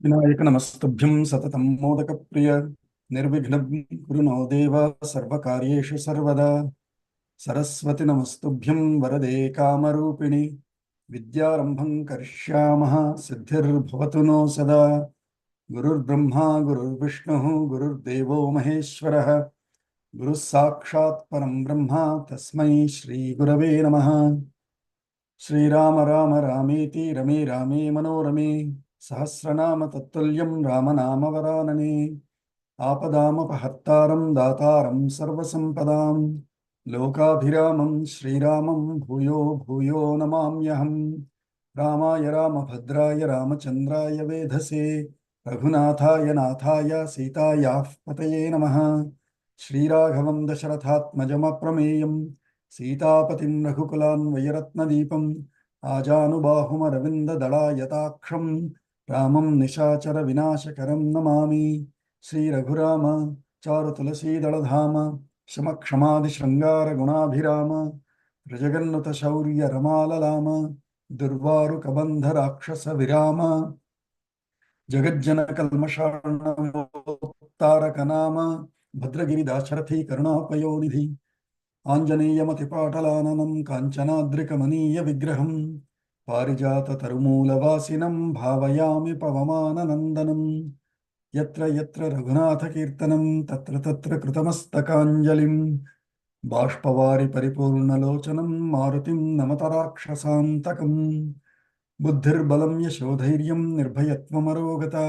विनायक नमस्तुभ्यं सततं मोदकप्रिय निर्विघ्नं कुरु नो देव सर्वकार्येषु सर्वदा सरस्वति नमस्तुभ्यं वरदे कामरूपिणि विद्यारम्भं करिष्यामः सिद्धिर्भवतु नो सदा गुरुर्ब्रह्मा गुरुर्विष्णुः गुरुर्देवो महेश्वरः गुरुः साक्षात् परं ब्रह्म तस्मै श्रीगुरवे नमः। श्रीराम राम रामेति रमे रामे मनोरमे सहस्रनाम तत्तुल्यं रामनामवरानने आपदामपहर्तारं दातारं सर्वसम्पदां लोकाभिरामं श्रीरामं भूयो भूयो नमाम्यहम्। रामाय रामभद्राय रामचन्द्राय वेधसे रघुनाथाय नाथाय सीतायाः पतये नमः। श्रीराघवं दशरथात्मजमप्रमेयं सीतापतिं रघुकुलान्वयरत्नदीपं आजानुबाहुमरविन्ददलायताक्षं रामं निशाचरविनाशकरं नमामि। श्रीरघुराम चारुतुलसीदलधाम शमक्षमादिशृङ्गारगुणाभिराम प्रजगन्नुतशौर्यरमाललाम दुर्वारुकबन्धराक्षसविराम जगज्जनकल्मषार्णवोत्तारकनाम भद्रगिरिदाशरथी करुणापयोनिधि आञ्जनेयमतिपाटलाननं काञ्चनाद्रिकमनीयविग्रहं पारिजाततरुमूलवासिनं भावयामि पवमाननन्दनं यत्र यत्र रघुनाथकीर्तनं तत्र तत्र कृतमस्तकाञ्जलिं बाष्पवारि परिपूर्णलोचनं मारुतिं नमत राक्षसान्तकं बुद्धिर्बलं यशोधैर्यं निर्भयत्वमरोगता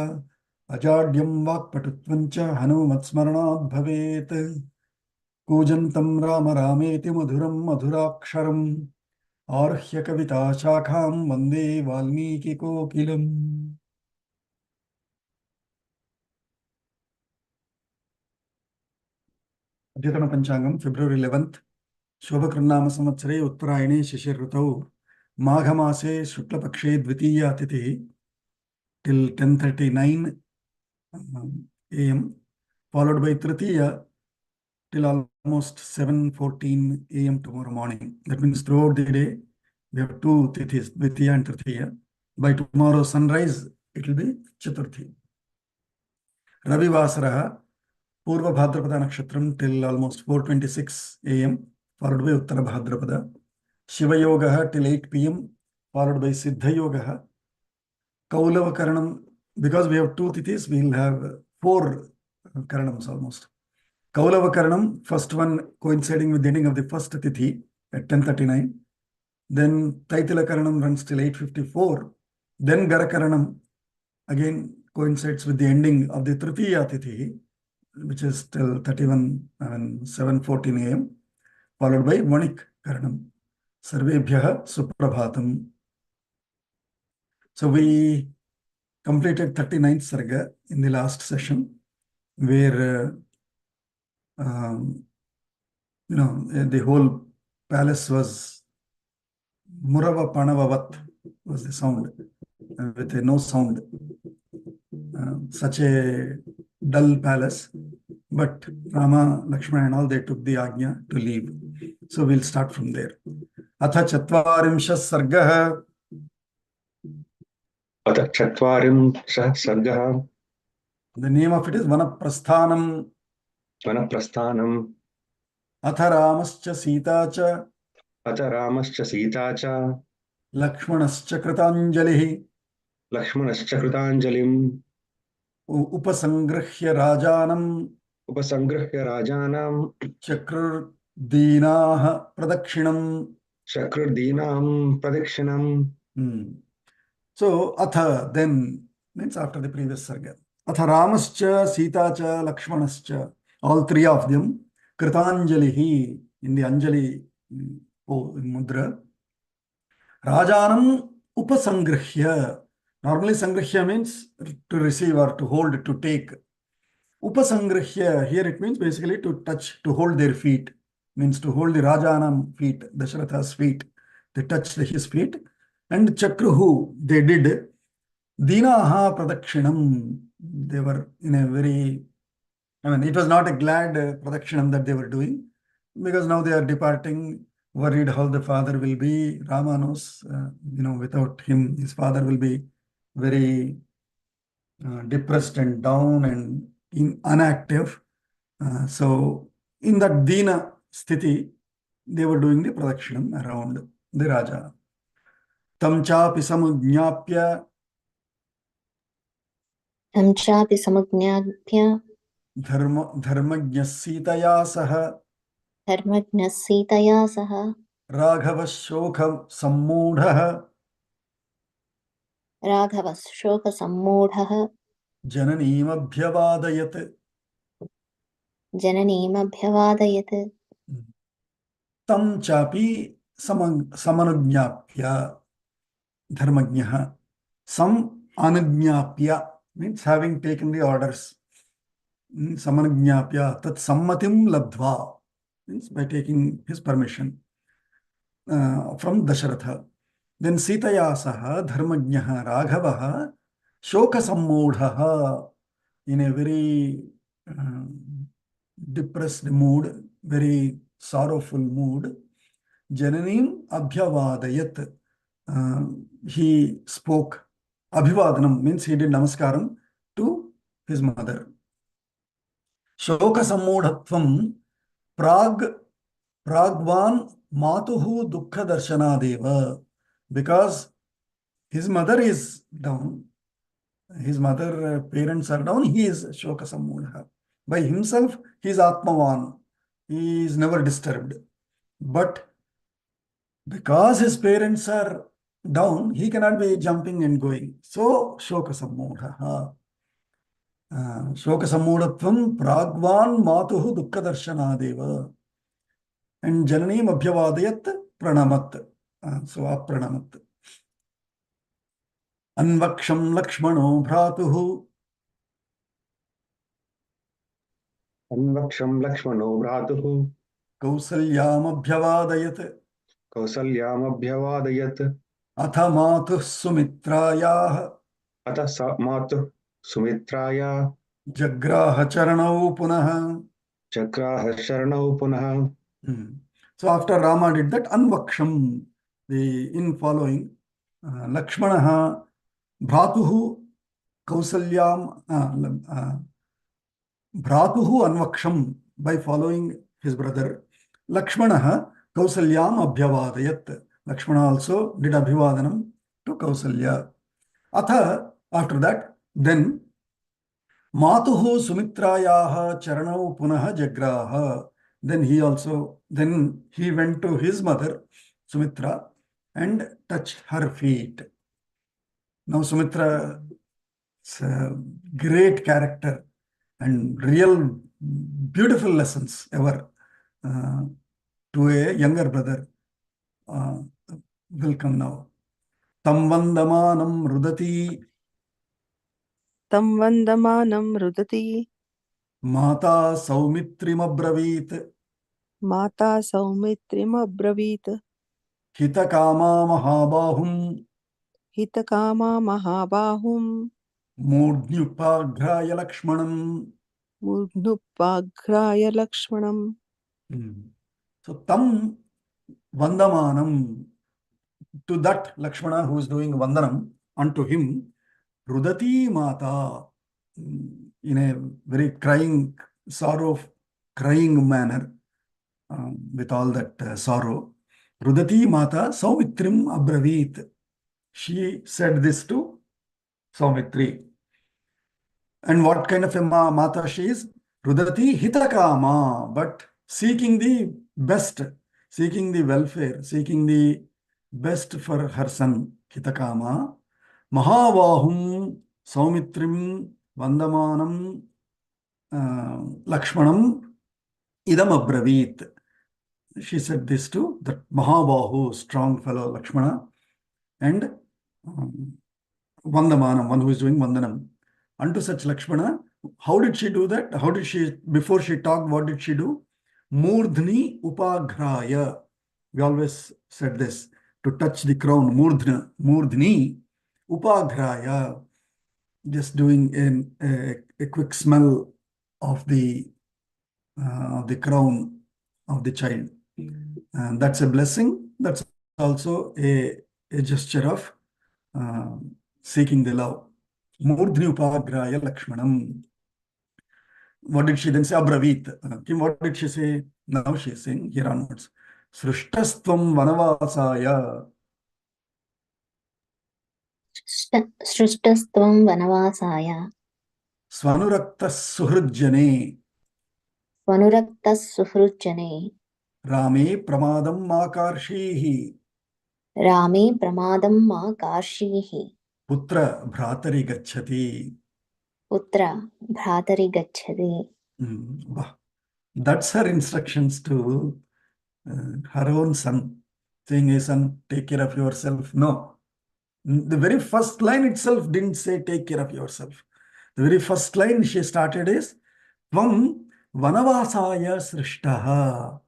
अजाड्यं वाक्पटुत्वं च हनुमत्स्मरणात् भवेत् कूजन्तं राम रामेति मधुरं मधुराक्षरम् आरुह्य कविताशाखां वन्दे वाल्मीकिकोकिलम्। अद्यतन पंचांगम फेब्रुवरी 11th शोभकृन्नाम संवत्सरे उत्तरायणे शिशिर ऋतौ माघमासे शुक्लपक्षे द्वितीया तिथिः till 10:39 am followed by tritiya till almost 7:14 am tomorrow morning. That means throughout the day we have two tithis, Dvitiya and Tritiya. By tomorrow sunrise it will be Chaturthi. Ravi Vasaraha Purva Bhadrapada Nakshatram till almost 4:26 am followed by Uttara Bhadrapada. Shiva Yogaha till 8 p.m. followed by Siddha Yogaha. Kaulava Karanam, because we have two tithis, we will have four Karanams almost. Kaulava Karanam, first one coinciding with the ending of the first tithi at 10:39. Then Taitila Karanam runs till 8:54. Then Gara Karanam again coincides with the ending of the Tritiya tithi, which is till 7:14 am, followed by Vanik Karanam. Sarvebhyaha Suprabhatam. So we completed 39th Sarga in the last session, where the whole palace was Murava Panavavat was the sound, with a no sound. Such a dull palace, but Rama, Lakshmana and all, they took the Agnya to leave. So we'll start from there. Atha Chatvarimshah Sargah. Atha Chatvarimshah Sargah. The name of it is Vanaprasthanam. Vanaprasthanam. Atha Ramascha Sita cha. Atha Ramascha Sita cha. Lakshmanascha Kritanjalihi. Lakshmanascha Kritanjalim. Upasangrahya Rajanam. Upasangrahya Rajanam. Chakrur Deenaha Pradakshinam. Chakrur Deenam Pradakshinam. So, Atha then means after the previous Sarga. Atha Ramascha, Sita cha, Lakshmanascha, all three of them, Kritanjalihi, in the Anjali mudra. Rajanam Upasangrahya. Normally, Sangrahya means to receive or to hold, to take. Upasangrahya, here it means basically to touch, to hold their feet. Means to hold the Rajanam feet, Dasharatha's feet. They touched his feet. And Chakruhu, they did. Dinaha Pradakshinam. They were in a very, it was not a glad Pradakshinam that they were doing, because now they are departing, worried how the father will be. Rama knows, without him, his father will be very depressed and down and inactive. So in that Dina sthiti, they were doing the pradakshinam around the Raja. Tam chapi samujñapya तं चापि समज्ञाप्य धर्मज्ञः सीतया सह धर्मज्ञः सीतया सह राघवः शोकसम्मूढः राघवः शोकसम्मूढः जननीमभ्यवादयत्. जननीमभ्यवादयत्. तं चापि समनुज्ञाप्य धर्मज्ञः. Some anugnapya means having taken the orders. Samanugnapya tat sammatim labdva means by taking his permission from Dasharatha. Then Sitaya saha dharmajnaha Raghavaha shokasammodhaha, in a very depressed mood, very sorrowful mood. Jananim abhyavadayat. He spoke. Abhivadanam means he did namaskaram to his mother. Shoka sammodhatvam pragvan matuhu dukkha darshanadeva. Because his mother is down, his mother parents are down, he is shoka sammodha. By himself, he is atmavan. He is never disturbed. But because his parents are down, he cannot be jumping and going. So, shoka sammodha. Shoka sammodhatvam pragvan matuhu dukkha darshanadeva. And jananim abhyavadayat pranamat. So, apranamat. Anvaksham lakshmano bhratuhu अन्वक्षं लक्ष्मणो भ्रातुः kausalyam abhyavadayat. कौसल्यामभ्यवादयत्. Atha matuh sumitrayah अतः मातुः सुमित्राया jagraha charanau punaha. चक्राह शरणौ पुनः. So after Rama did that, Anvaksham, in following, Lakshmanaha, Bhratuhu, Kausalyam, Bhratuhu Anvaksham, by following his brother, Lakshmanaha, Kausalyam Abhyavadayat. Lakshmana also did Abhivadanam to Kausalya. Atha, after that, then, Matuhu Sumitrayaha Charanau Punaha Jagraha. Then he went to his mother, Sumitra, and touched her feet. Now Sumitra is a great character and real beautiful lessons ever to a younger brother will come now. Tam vandamanam rudati तं वन्दमानं रुदति Mata Saumitrim Abravit माता सौमित्रिमब्रवीत् Hitakama Mahabahum हितकामा महाबाहुं Murdnyupagraya Lakshmanam. मूर्ध्नुपाघ्राय लक्ष्मणम्. So Tam Vandamanam, to that Lakshmana who is doing Vandanam unto him, Rudati Mata, in a very crying, crying manner, with all that sorrow. Rudati Mata Saumitrim Abravit. She said this to Saumitri. And what kind of a Mata she is? Rudati Hitakama, but seeking the best, seeking the welfare, seeking the best for her son, Hitakama. Mahavahum Saumitrim Vandamanam Lakshmanam Idam Abravit. She said this to the Mahabahu, strong fellow Lakshmana, and Vandamanam, one who is doing Vandanam. Unto such Lakshmana, how did she do that? How did she, before she talked, what did she do? Murdhni Upagraya. We always said this, to touch the crown, Murdhni Upagraya. Just doing a quick smell of the crown of the child. And that's a blessing. That's also a gesture of seeking the love. Murdhni upagraya Lakshmanam. What did she then say? Abravit. What did she say? Now she is saying here onwards. Srishtasthvam vanavasaya सृष्टस्त्वं वनवासाय svanuraktas suhrujjane स्वनुरक्तः सुहृज्जने Rame pramadam makarshihi रामे प्रमादं मा कार्षीः putra bhratari gacchati. पुत्र भ्रातरि गच्छति. Wow. That's her instructions to her own son, saying, hey son, take care of yourself. No. The very first line itself didn't say take care of yourself. The very first line she started is Tvam vanavasaya srishtaha.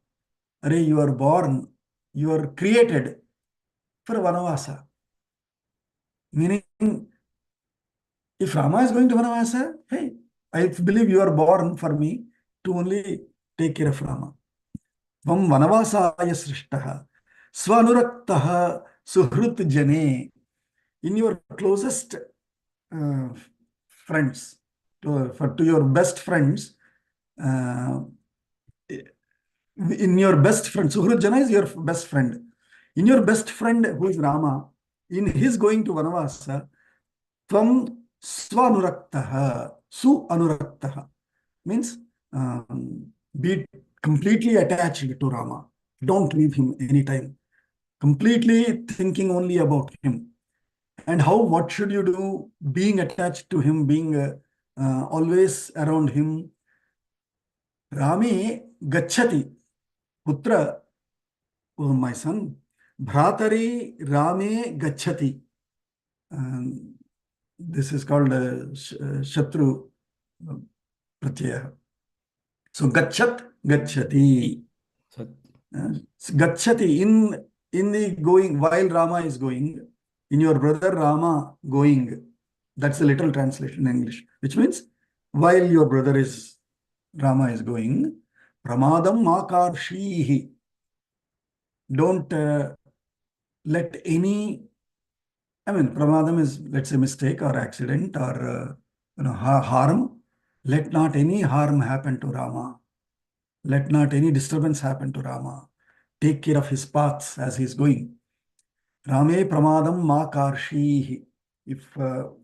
Are you are born, you are created for vanavasa. Meaning, if Rama is going to vanavasa, hey, I believe you are born for me to only take care of Rama. Tvam vanavasaya srishtaha. Svanuraktaha suhrut jane. In your closest friends, to your best friends, in your best friend, Suhrut Jana is your best friend. In your best friend, who is Rama, in his going to Vanavasa, Tvam Svanuraktaha, Su Anuraktaha, means be completely attached to Rama. Don't leave him anytime. Completely thinking only about him. And what should you do? Being attached to him, being always around him. Rame Gachati, Putra, oh my son, Bhratari Rame Gachati. This is called Shatru Pratyaya. So Gachat Gachati. Gachati, in the going, while Rama is going, in your brother Rama going. That's the literal translation in English, which means while your brother is Rama is going, pramadam makarshihi. Don't let any, pramadam is, let's say, mistake or accident or harm. Let not any harm happen to Rama. Let not any disturbance happen to Rama. Take care of his paths as he is going. Rame pramadam makarshihi. If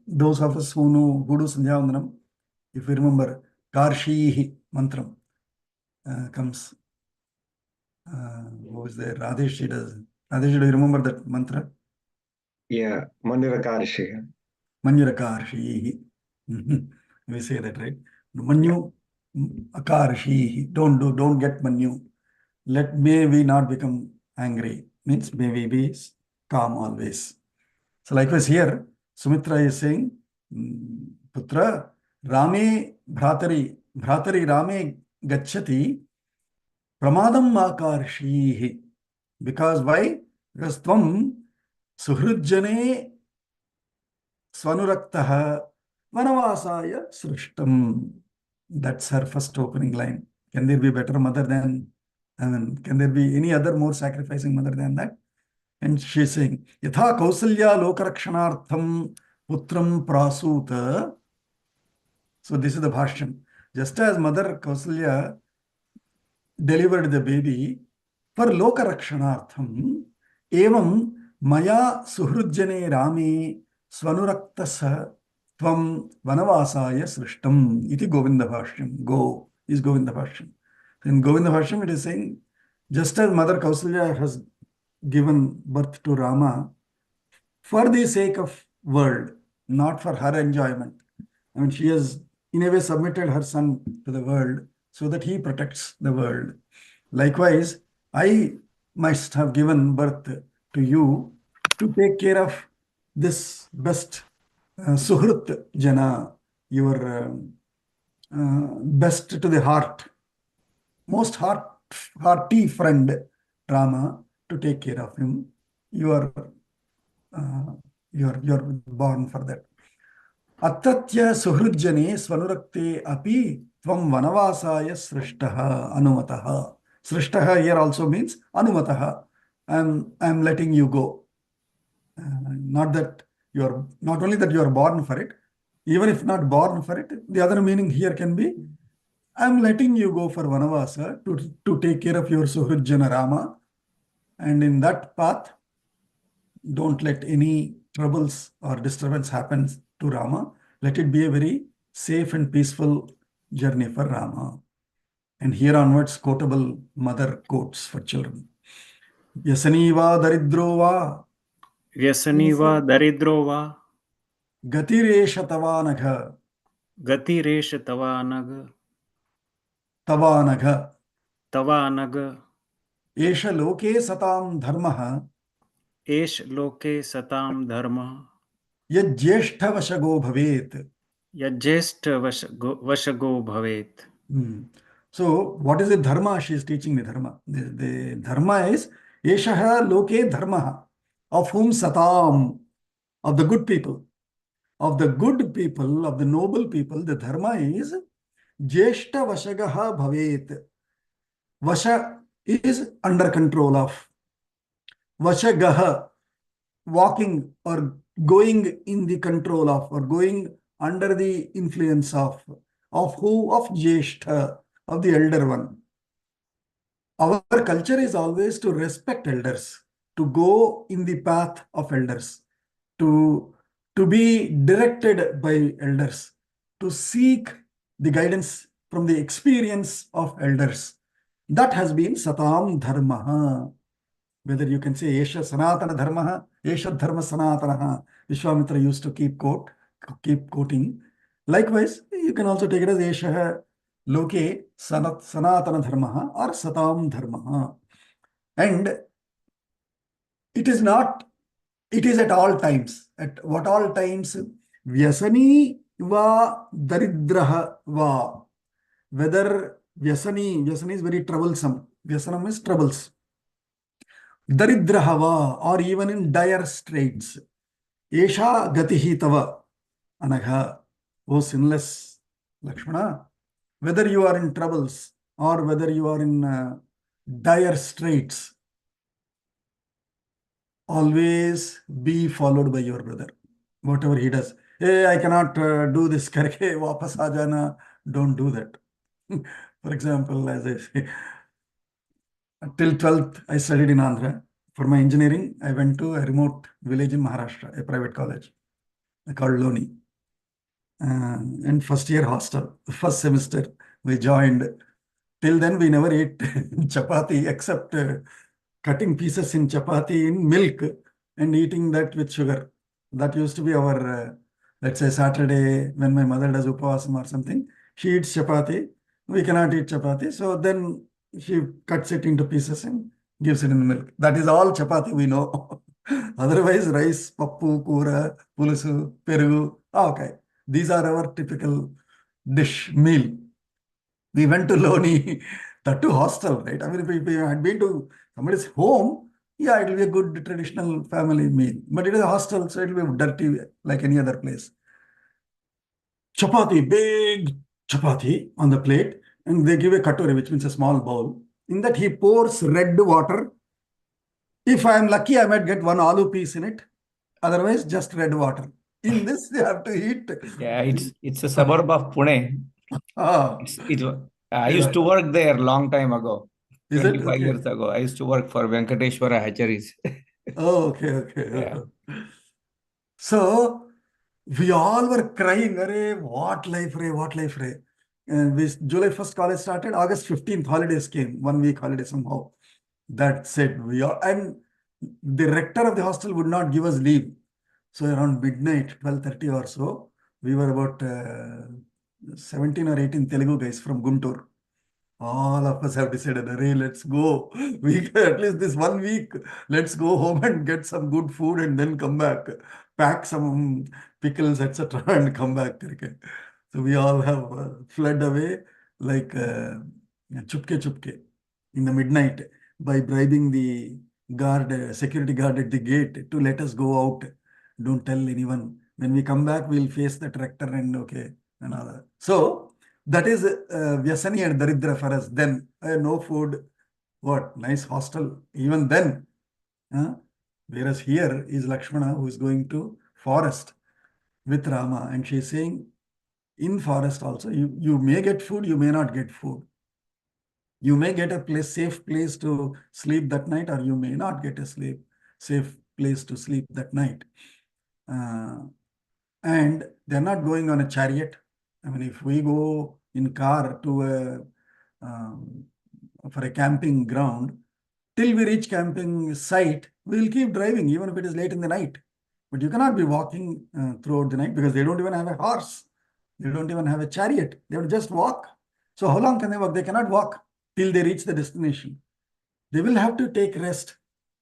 those of us who know, who do Sandhya Vandanam, if you remember, Karshihi mantram comes. Who is there? Radhesh does. Radhesh, do you remember that mantra? Yeah, Manirakarshi. Manyurakarshihi. We say that, right? Manyu akarshihi. Don't get manyu. May we not become angry. Means may we be calm always. So likewise here, Sumitra is saying, Putra, Rame Bhratari Rame Gachati, Pramadam Makarshihi. Because why? Because Tvam Suhrujjane Svanuraktaha Vanavasaya Srishtam. That's her first opening line. Can there be better mother than, can there be any other more sacrificing mother than that? And she is saying, Yatha Kausalya Lokarakshanartham Putram Prasuta. So this is the bhashyam. Just as Mother Kausalya delivered the baby for Lokarakshanartham, evam Maya Suhrujjane Rame Svanuraktasah Tvam Vanavasaya Srishtam. Iti Govinda bhashyam. Go is Govinda bhashyam. In Govinda bhashyam, it is saying, just as Mother Kausalya has given birth to Rama for the sake of world, not for her enjoyment. She has in a way submitted her son to the world so that he protects the world. Likewise, I must have given birth to you to take care of this best Suhrut Jana, your best to the heart, most hearty friend Rama, to take care of him. You are born for that. Attatya suhrujjane svanurakte api tvam vanavasaya srishtaha anumataha. Srishtaha here also means anumataha. I'm letting you go. Not only that you are born for it, Even if not born for it, the other meaning here can be, I'm letting you go for Vanavasa to take care of your Suhrujjana Rama. And in that path, don't let any troubles or disturbance happen to Rama. Let it be a very safe and peaceful journey for Rama. And here onwards, quotable mother quotes for children. Yasani va daridro va व्यसनी वा दरिद्रो वा gatiresha tavanagha गतिरेष तवानग tavanagha तवानग esha loke satam dharmaha एष लोके सताम धर्म yajyeshtha vashago bhavet. यज्ञेष्ठ वशगो भवेत्. So, what is the dharma? She is teaching the dharma. The dharma is Eshaha Loke Dharmaha, of whom Satam, of the good people. Of the good people, of the noble people, the dharma is Jeshta Vashagaha Bhavet. Vasha is under control of. Vashagaha, walking or going in the control of, or going under the influence of who? Of Jeshta, of the elder one. Our culture is always to respect elders, to go in the path of elders, to be directed by elders, to seek the guidance from the experience of elders. That has been Satam Dharma. Whether you can say Esha Sanatana Dharma, Esha Dharma Sanatana, Vishwamitra used to keep quoting. Likewise, you can also take it as Esha Loke Sanatana Dharma or Satam Dharma. And it is not, it is at all times. At what all times? Vyasani va daridraha va. Whether Vyasani is very troublesome. Vyasanam is troubles. Daridraha va, or even in dire straits. Esha gatihi tava anagha. O sinless Lakshmana. Whether you are in troubles or whether you are in dire straits, always be followed by your brother. Whatever he does. Hey, I cannot do this. Karke wapas aa jana. Don't do that. For example, as I say, till 12th, I studied in Andhra. For my engineering, I went to a remote village in Maharashtra, a private college called Loni. And first year hostel, first semester, we joined. Till then, we never ate chapati except cutting pieces in chapati in milk and eating that with sugar. That used to be our, let's say, Saturday when my mother does upavasam or something. She eats chapati. We cannot eat chapati. So then she cuts it into pieces and gives it in milk. That is all chapati we know. Otherwise, rice, pappu, kura, pulusu, perugu. Okay. These are our typical meal. We went to Loni, that too hostel, right? I mean, if we had been to somebody's home, yeah, it will be a good traditional family meal. But it is a hostel, so it will be dirty like any other place. Chapati, big chapati on the plate, and they give a katori, which means a small bowl. In that, he pours red water. If I am lucky, I might get one aloo piece in it. Otherwise, just red water. In this, they have to eat. Yeah, it's a suburb of Pune. Ah, I used to work there long time ago, is it? 25 years ago. I used to work for Venkateshwara Hatcheries. Oh, okay. Yeah. So we all were crying, "Arey, what life, re, what life, re." And July 1st college started, August 15th holidays came, 1 week holiday somehow. That said, and the rector of the hostel would not give us leave. So around midnight, 12:30 or so, we were about 17 or 18 Telugu guys from Guntur. All of us have decided, "Arey, let's go. We at least this 1 week, let's go home and get some good food and then come back. Pack some pickles, etc. and come back." So we all have fled away like chupke in the midnight by bribing the guard, security guard at the gate to let us go out. Don't tell anyone. When we come back, we'll face the tractor and and all that. So that is Vyasani and Daridra for us. Then no food. What? Nice hostel. Even then. Whereas here is Lakshmana who is going to forest. with Rama, and she is saying, in forest also, you may get food, you may not get food. You may get a safe place to sleep that night, or you may not get a safe place to sleep that night. And they're not going on a chariot. I mean, if we go in car to for a camping ground, till we reach camping site, we'll keep driving, even if it is late in the night. But you cannot be walking throughout the night, because they don't even have a horse. They don't even have a chariot. They would just walk. So how long can they walk? They cannot walk till they reach the destination. They will have to take rest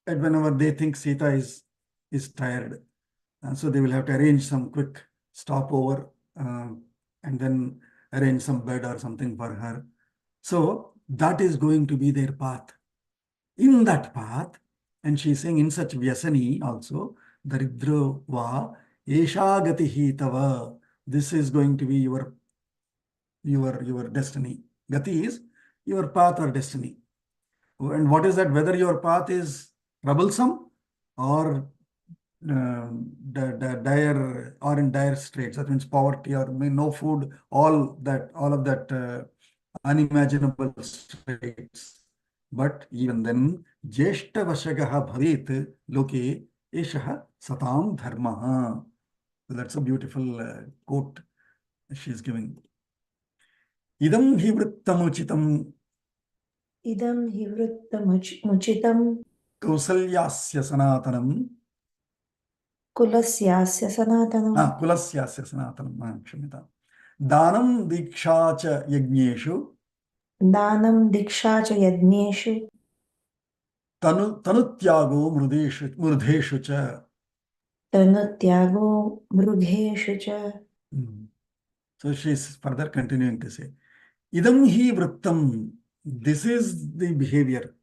at whenever they think Sita is tired. So they will have to arrange some quick stopover and then arrange some bed or something for her. So that is going to be their path. In that path, and she is saying, in such vyasani also, daridro va esha gatihi tava. This is going to be your destiny. Gati is your path or destiny. And what is that? Whether your path is troublesome or dire or in dire straits, that means poverty or no food, all of that unimaginable straits. But even then, Jeshta Vashagaha Bhavet Loke Eshaha Satam Dharmaha. So that's a beautiful quote she is giving. Idam hi vrittamuchitam Idam hi vrittamuchitam Kausalyasya Sanatanam. Kulasyasya Sanatanam. Kulasyasya Sanatanam. Kshamita. Danam Diksha cha Yajneshu. Danam Diksha cha Yajneshu. Tanutyago Murdeshu cha. Tanutyago Mrudheshu cha. So she is further continuing to say, Idam hi vrittam. This is the behavior.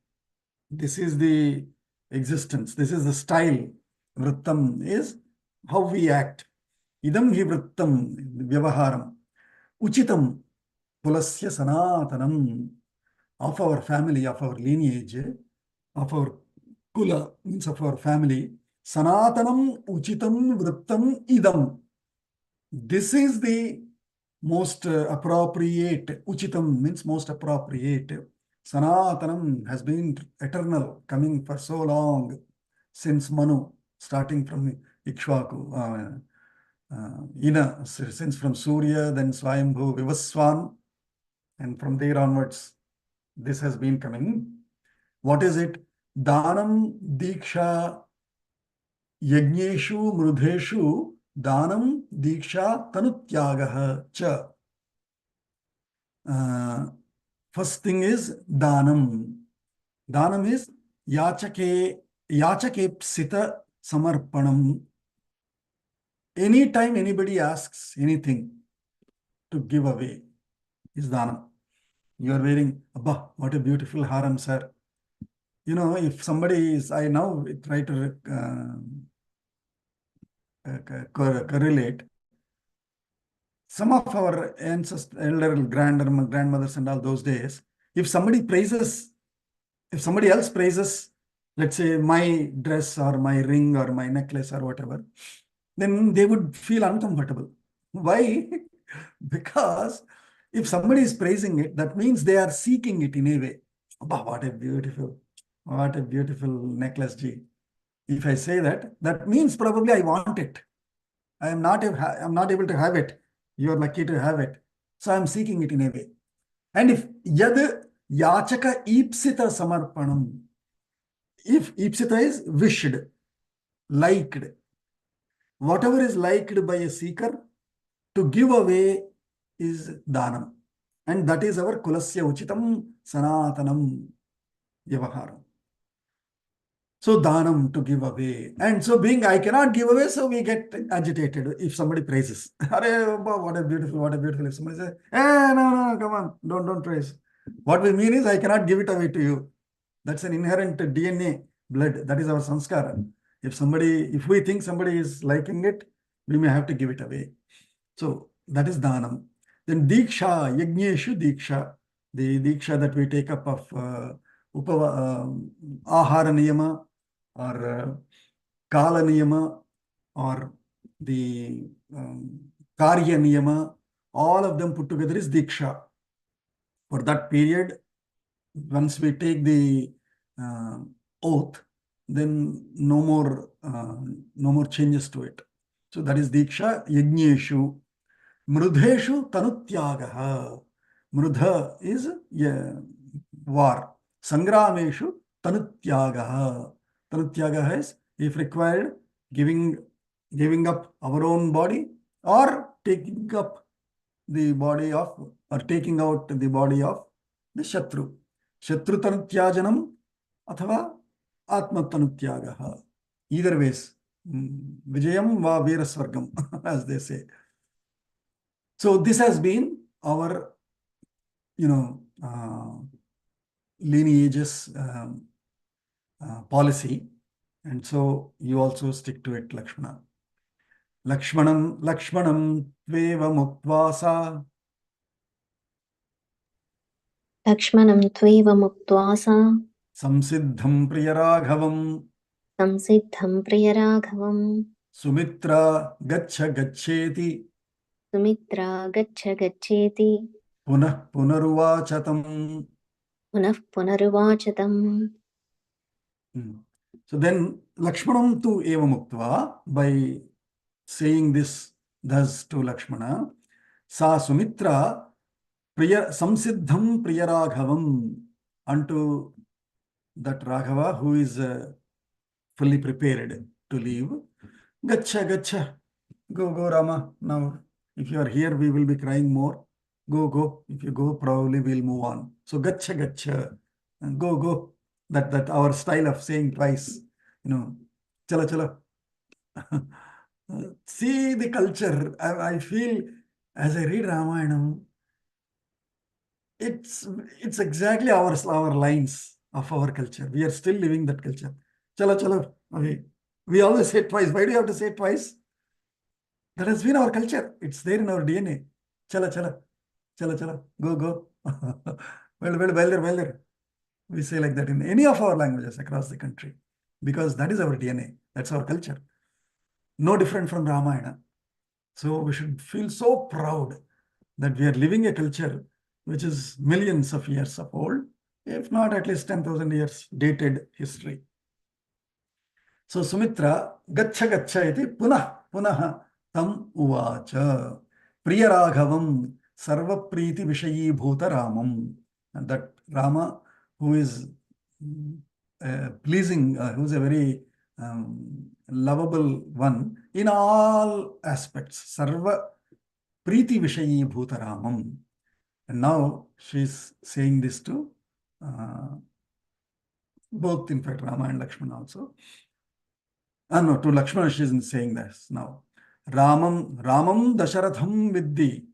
This is the existence. This is the style. Vrittam is how we act. Idam hi vrittam, vyavaharam. Uchitam, kulasya sanatanam. Of our family, of our lineage, of our kula, means of our family. Sanatanam, uchitam, vrittam, idam. This is the most appropriate. Uchitam means most appropriate. Sanatanam has been eternal, coming for so long, since Manu, starting from Ikshvaku, Ina, since from Surya, then Swayambhu, Vivaswan, and from there onwards, this has been coming. What is it? Danam Diksha Yajneshu Mrudheshu Danam Diksha Tanutyagaha cha. First thing is Danam. Danam is Yachake Psita Samarpanam. Anytime anybody asks anything to give away is Danam. You are wearing, Abba, what a beautiful haram, sir. You know, if somebody is, I now try to correlate. Some of our ancestors, elder grandmothers and all those days, if somebody else praises, let's say my dress or my ring or my necklace or whatever, then they would feel uncomfortable. Why? Because if somebody is praising it, that means they are seeking it in a way. Oh, what a beautiful necklace, G. If I say that, that means probably I want it. I am not able to have it. You are lucky to have it. So I am seeking it in a way. And if yad yachaka ipsita samarpanam, if ipsita is wished, liked, whatever is liked by a seeker, to give away is danam. And that is our kulasya uchitam sanatanam vyavaharam. So danam, to give away. And so being I cannot give away, so we get agitated if somebody praises. What a beautiful. If somebody says, no, come on, don't praise. What we mean is I cannot give it away to you. That's an inherent DNA blood. That is our sanskara. If we think somebody is liking it, we may have to give it away. So that is danam. Then diksha, yajneshu diksha, the diksha that we take up of ahara niyama or kala niyama or the Karya Niyama, all of them put together is Diksha. For that period, once we take the oath, then no more changes to it. So that is Diksha. Yajneshu. Mrudheshu tanutyagaha. Mrudha is war. Sangrameshu tanutyagaha. Tanutyagaha is, if required, giving up our own body or taking up the body of, or taking out the body of the Shatru. Shatru tanutyajanam athava atma tanutyagaha. Either ways, Vijayam va Veerasvargam, as they say. So this has been our, lineages policy, and so you also stick to it, Lakshmana. Lakshmanam tveva muktvasa. Lakshmanam tveva muktvasa Samsiddham priyaraghavam. samsiddham priyaraghavam. Sumitra gachcheti. Sumitra gachcheti. Punah punaruvachatam. Punah punaruvachatam. So then Lakshmanam tu eva muktva, by saying this thus to Lakshmana, sa Sumitra samsiddham priyaraghavam, unto that Raghava who is fully prepared to leave. Gacha, go Rama. Now if you are here, we will be crying more. Go. If you go, probably we'll move on. So gacha, go. That our style of saying twice, chala. See the culture. I feel as I read Ramayanam, it's exactly our lines of our culture. We are still living that culture. Chala. Okay. We always say it twice. Why do you have to say it twice? That has been our culture. It's there in our DNA. Chala. Go. Well there. We say like that in any of our languages across the country, because that is our DNA. That's our culture. No different from Ramayana. So we should feel so proud that we are living a culture which is millions of years of old, if not at least 10,000 years dated history. So Sumitra gacha iti punah tam uvacha priyaraghavam sarva priti vishayi bhuta ramam. And that Rama, who is pleasing, who is a very lovable one in all aspects. Sarva priti vishayi bhuta ramam. And now she is saying this to both, in fact, Rama and Lakshmana also. No, to Lakshmana she isn't saying this now. Ramam Dasharatham Vidhi.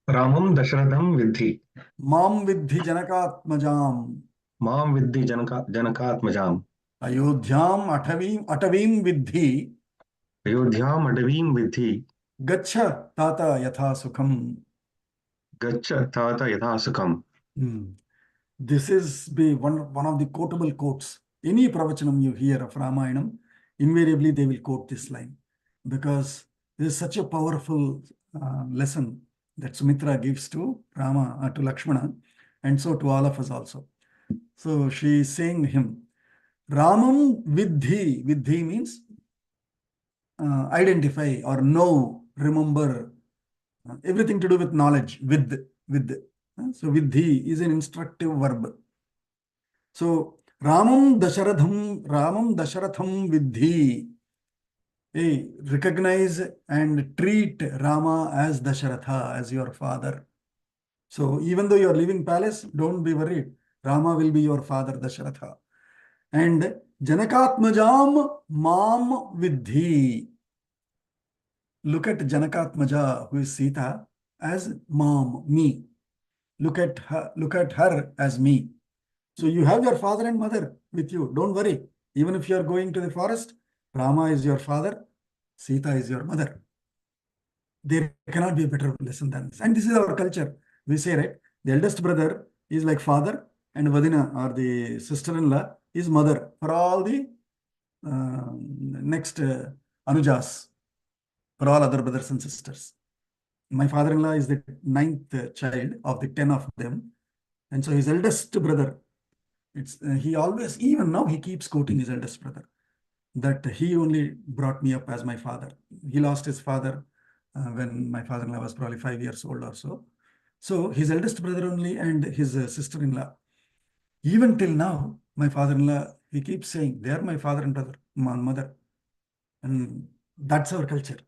Ramam Dasharatham Vidhi. Mam Vidhi Janakatmajam. Mam Vidhi Janakatmajam. Ayodhyam Atavim Vidhi. Ayodhyam Atavim Vidhi. Gacha Tata Yatha Sukham. Gacha Tata Yatha Sukham. This is one of the quotable quotes. Any pravachanam you hear of Ramayanam, invariably they will quote this line, because this is such a powerful lesson that Sumitra gives to to Lakshmana, and so to all of us also. So she is saying to him, Ramam Vidhi. Vidhi means identify or know, remember, everything to do with knowledge, with. So Vidhi is an instructive verb. So Ramam Dasharatham Vidhi. Hey, recognize and treat Rama as Dasharatha, as your father. So even though you are living palace, don't be worried. Rama will be your father, Dasharatha. And Janakatmajam Mam Vidhi. Look at Janakatmaja, who is Sita, as mom, me. Look at her as me. So you have your father and mother with you. Don't worry. Even if you are going to the forest, Rama is your father, Sita is your mother. There cannot be a better lesson than this. And this is our culture. We say, right, the eldest brother is like father, and Vadina, or the sister-in-law, is mother for all the next Anujas, for all other brothers and sisters. My father-in-law is the 9th child of the 10 of them. And so his eldest brother, he always, even now, he keeps quoting his eldest brother, that he only brought me up as my father. He lost his father when my father-in-law was probably 5 years old or so. So his eldest brother only and his sister-in-law, even till now, my father-in-law, he keeps saying, they are my father and brother, mother. And that's our culture.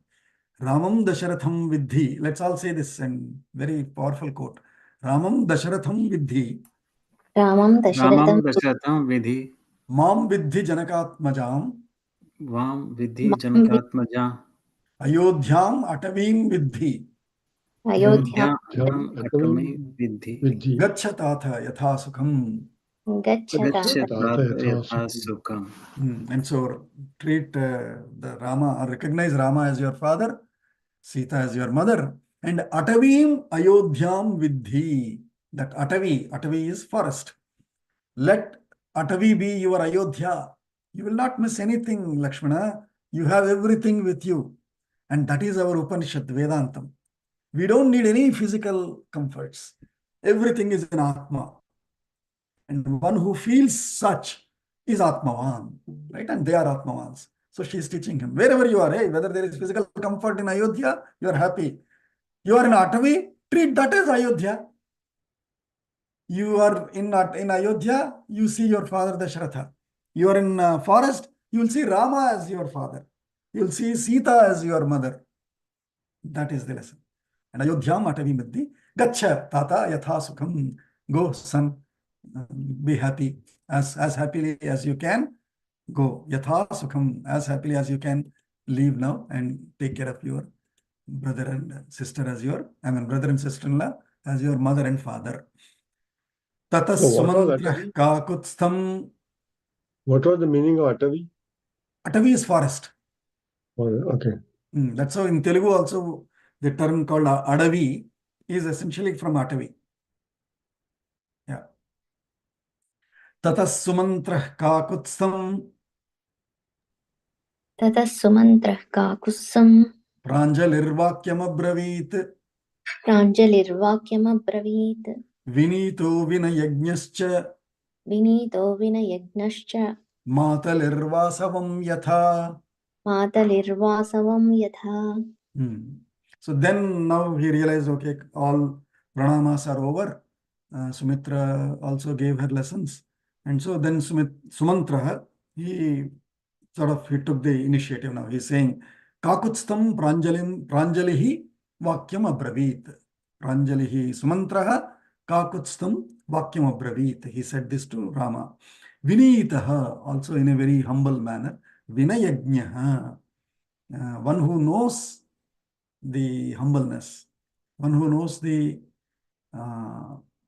Ramam Dasharatham Vidhi. Let's all say this, and very powerful quote. Ramam Dasharatham Vidhi. रामं रामं दशरथं दशरथं विधि Mam Vidhi Janakatmajam. वां विधि मां जनकात्मजा Ayodhyam Atavim Vidhi. अयोध्यां अयोध्याम् अटमे विद्धि Gachathatha Yatha Sukham. गच्छताथ गच्छतात यथा सुखम्. And so treat the Rama, or recognize Rama as your father, Sita as your mother, and Atavim Ayodhyam Vidhi. That Atavi is forest. Let Atavi be your Ayodhya. You will not miss anything, Lakshmana. You have everything with you. And that is our Upanishad, Vedantam. We don't need any physical comforts. Everything is in Atma. And one who feels such is Atmavan, right? And they are Atmavans. So she is teaching him, wherever you are, hey, whether there is physical comfort in Ayodhya, you are happy. You are in Atavi, treat that as Ayodhya. You are in Ayodhya, you see your father Dashratha. You are in forest, you will see Rama as your father. You will see Sita as your mother. That is the lesson. And Ayodhyam Atavi Madhi, Gacha Tata Yatha Sukham. Go, son, be happy, as happily as you can. Go, Yatha Sukham, as happily as you can. Leave now and take care of your brother and sister brother and sister-in-law as your mother and father. Tatas So what was Sumantra Atavi? Kakutstham. What was the meaning of Atavi? Atavi is forest. Okay. That's how in Telugu also the term called Adavi is essentially from Atavi. Yeah. Tatas Sumantra Kakutstham. ततः सुमन्त्रः काकुत्स्थं Pranjalirvakyam Abravit. प्राञ्जलिर्वाक्यमब्रवीत् Vinito Vinayajñascha. विनीतो विनयज्ञश्च Matalirvasavam Yatha. मातलिर्वासवं यथा. So then now he realized, okay, all pranamas are over. Sumitra also gave her lessons. And so then Sumantra, he took the initiative now. He's saying, Kakutstam Pranjalihi Vakyam Abravit. Pranjalihi Sumantraha Kakutstam Vakyam Abravit. He said this to Rama. Vinitaha, also in a very humble manner. Vinayajñaha, one who knows the humbleness, one who knows the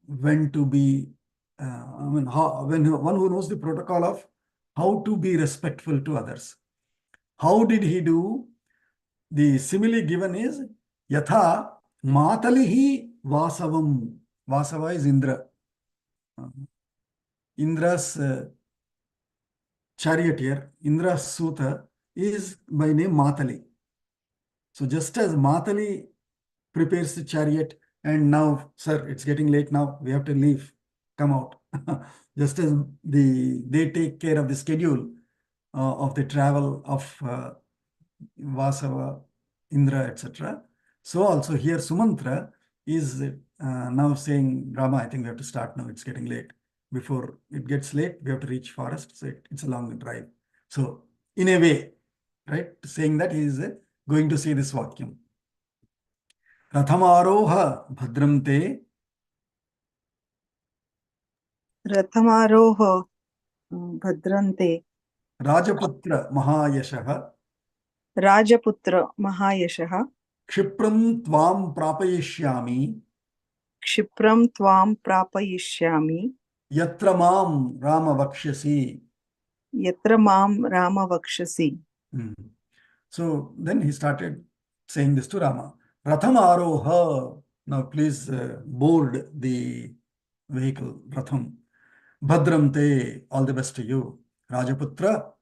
when to be, one who knows the protocol of how to be respectful to others. How did he do? The simile given is Yatha Matalihi Vasavam. Vasava is Indra. Indra's charioteer, Indra's Suta is by name Matali. So just as Matali prepares the chariot and now, sir, it's getting late now, we have to leave, come out. Just as they take care of the schedule of the travel of Vasava, Indra, etc. So also here Sumantra is now saying, Rama, I think we have to start now, it's getting late. Before it gets late, we have to reach forest, so it's a long drive. So in a way, right, saying that he is going to say this vacuum. Rathamaroha Bhadramte. रथमारोह भद्रन्ते Rajaputra Mahayashaha. राजपुत्र महायशः Kshipram Tvam Prapayishyami. क्षिप्रं त्वां प्रापयिष्यामि Yatra Mam Rama Vakshasi. यत्र मां Ram वक्षसि. So then he started saying this to Rama. Ratham Aroha. Now please board the vehicle, Ratham. Bhadramte, all the best to you. Rajaputra,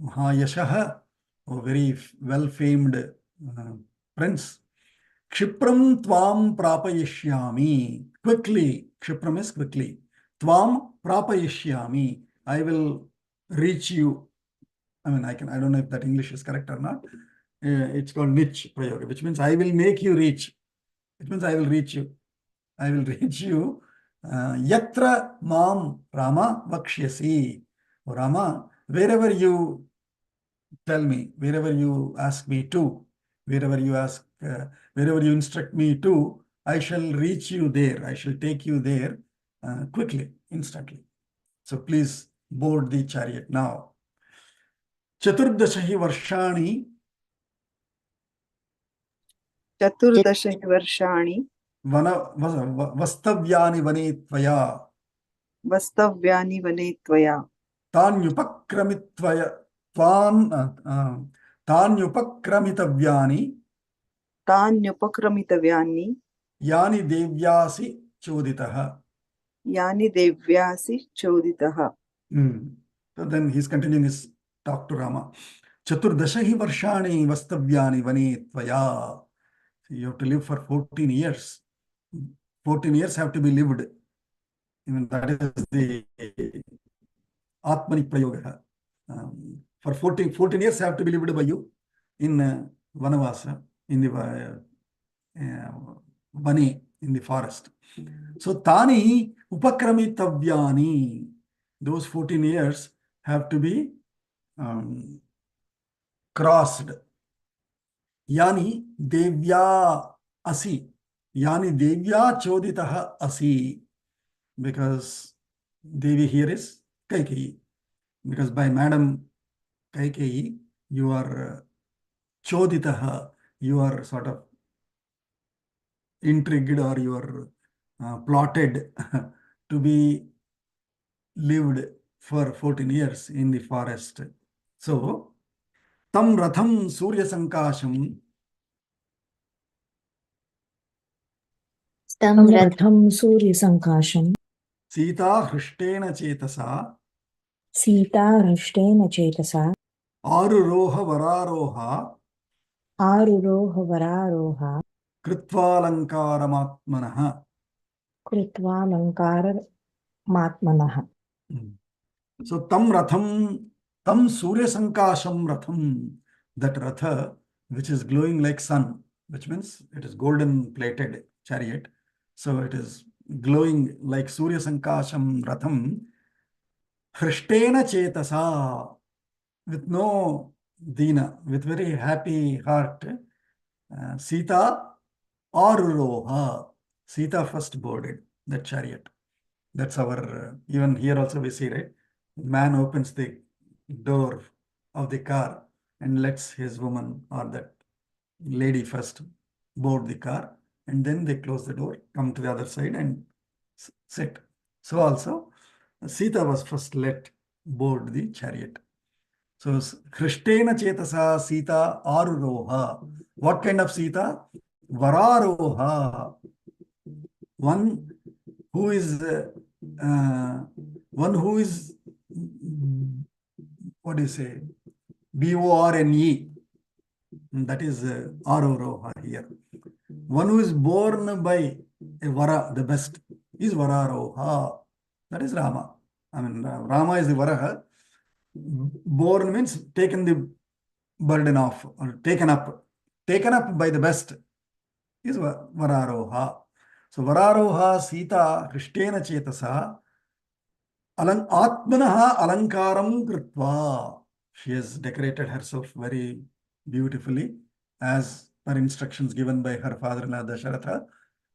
Mahayashaha, oh, very well-famed prince. Kshipram tvam prapayishyami. Quickly. Kshipram is quickly. Tvam prapayishyami. I will reach you. I mean, I don't know if that English is correct or not. It's called niche prayoga, which means I will make you reach. It means I will reach you. I will reach you. Yatra mam Rama vakshyasi. Oh, Rama, wherever you tell me, wherever you ask me to, wherever you instruct me to, I shall reach you there. I shall take you there quickly, instantly. So please board the chariot now. Chaturdashahi varshani. चतुर्दश वर्षाणि Vastavyani vane tvaya. वस्तव्यानि वने त्वया तान्युपक्रमितव्यानि तान्युपक्रमितव्यानि यानि देव्यासि चोदितः. यानि देव्यासि चोदितः. So then he's continuing his talk to Rama. Chaturdashahi varshani vastavyani vane tvaya. So you have to live for 14 years. 14 years have to be lived. Even that is the Atmani Prayoga. For 14 years have to be lived by you in Vanavasa, in the Vane, in the forest. So Tani Upakramittavyani, those 14 years have to be crossed. Yani Devya Asi. Yani Devya Choditaha Asi. Because Devi here is Kaikeyi. Because by Madam Kaikeyi, you are Choditaha, you are sort of intrigued or you are plotted to be lived for 14 years in the forest. So, Tam Ratham Surya Sankasham. तं रथ रथं सूर्यसङ्काशं Sita Hrishtena Chetasa. Sita हृष्टेन चेतसा Aruroha Vararoha. आरुरोह वरारोहा Kritvalankaaramatmanaha. कृत्वालङ्कारमात्मनः. So tam ratham, tam surya sankasham ratham, that ratha which is glowing like sun, which means it is golden plated chariot. So it is glowing like surya sankasham ratham, hrishtena chetasa, with no dina, with very happy heart. Sita aruroha, Sita first boarded that chariot. That's our, even here also we see, right? Man opens the door of the car and lets his woman or that lady first board the car, and then they close the door, come to the other side and sit. So also, Sita was first let board the chariot. So, Krishtena Chetasa Sita Aruroha. What kind of Sita? Vararoha. One who is what do you say, Borne, that is Aruroha here. One who is born by a Vara, the best, is Vararoha. That is Rama. I mean, Rama is the Varaha. Born means taken the burden off or taken up by the best is Vararoha. So Vararoha Sita Krishtena Chetasa Atmanaha Alankaram Kritva. She has decorated herself very beautifully as per instructions given by her father-in-law Dasharatha,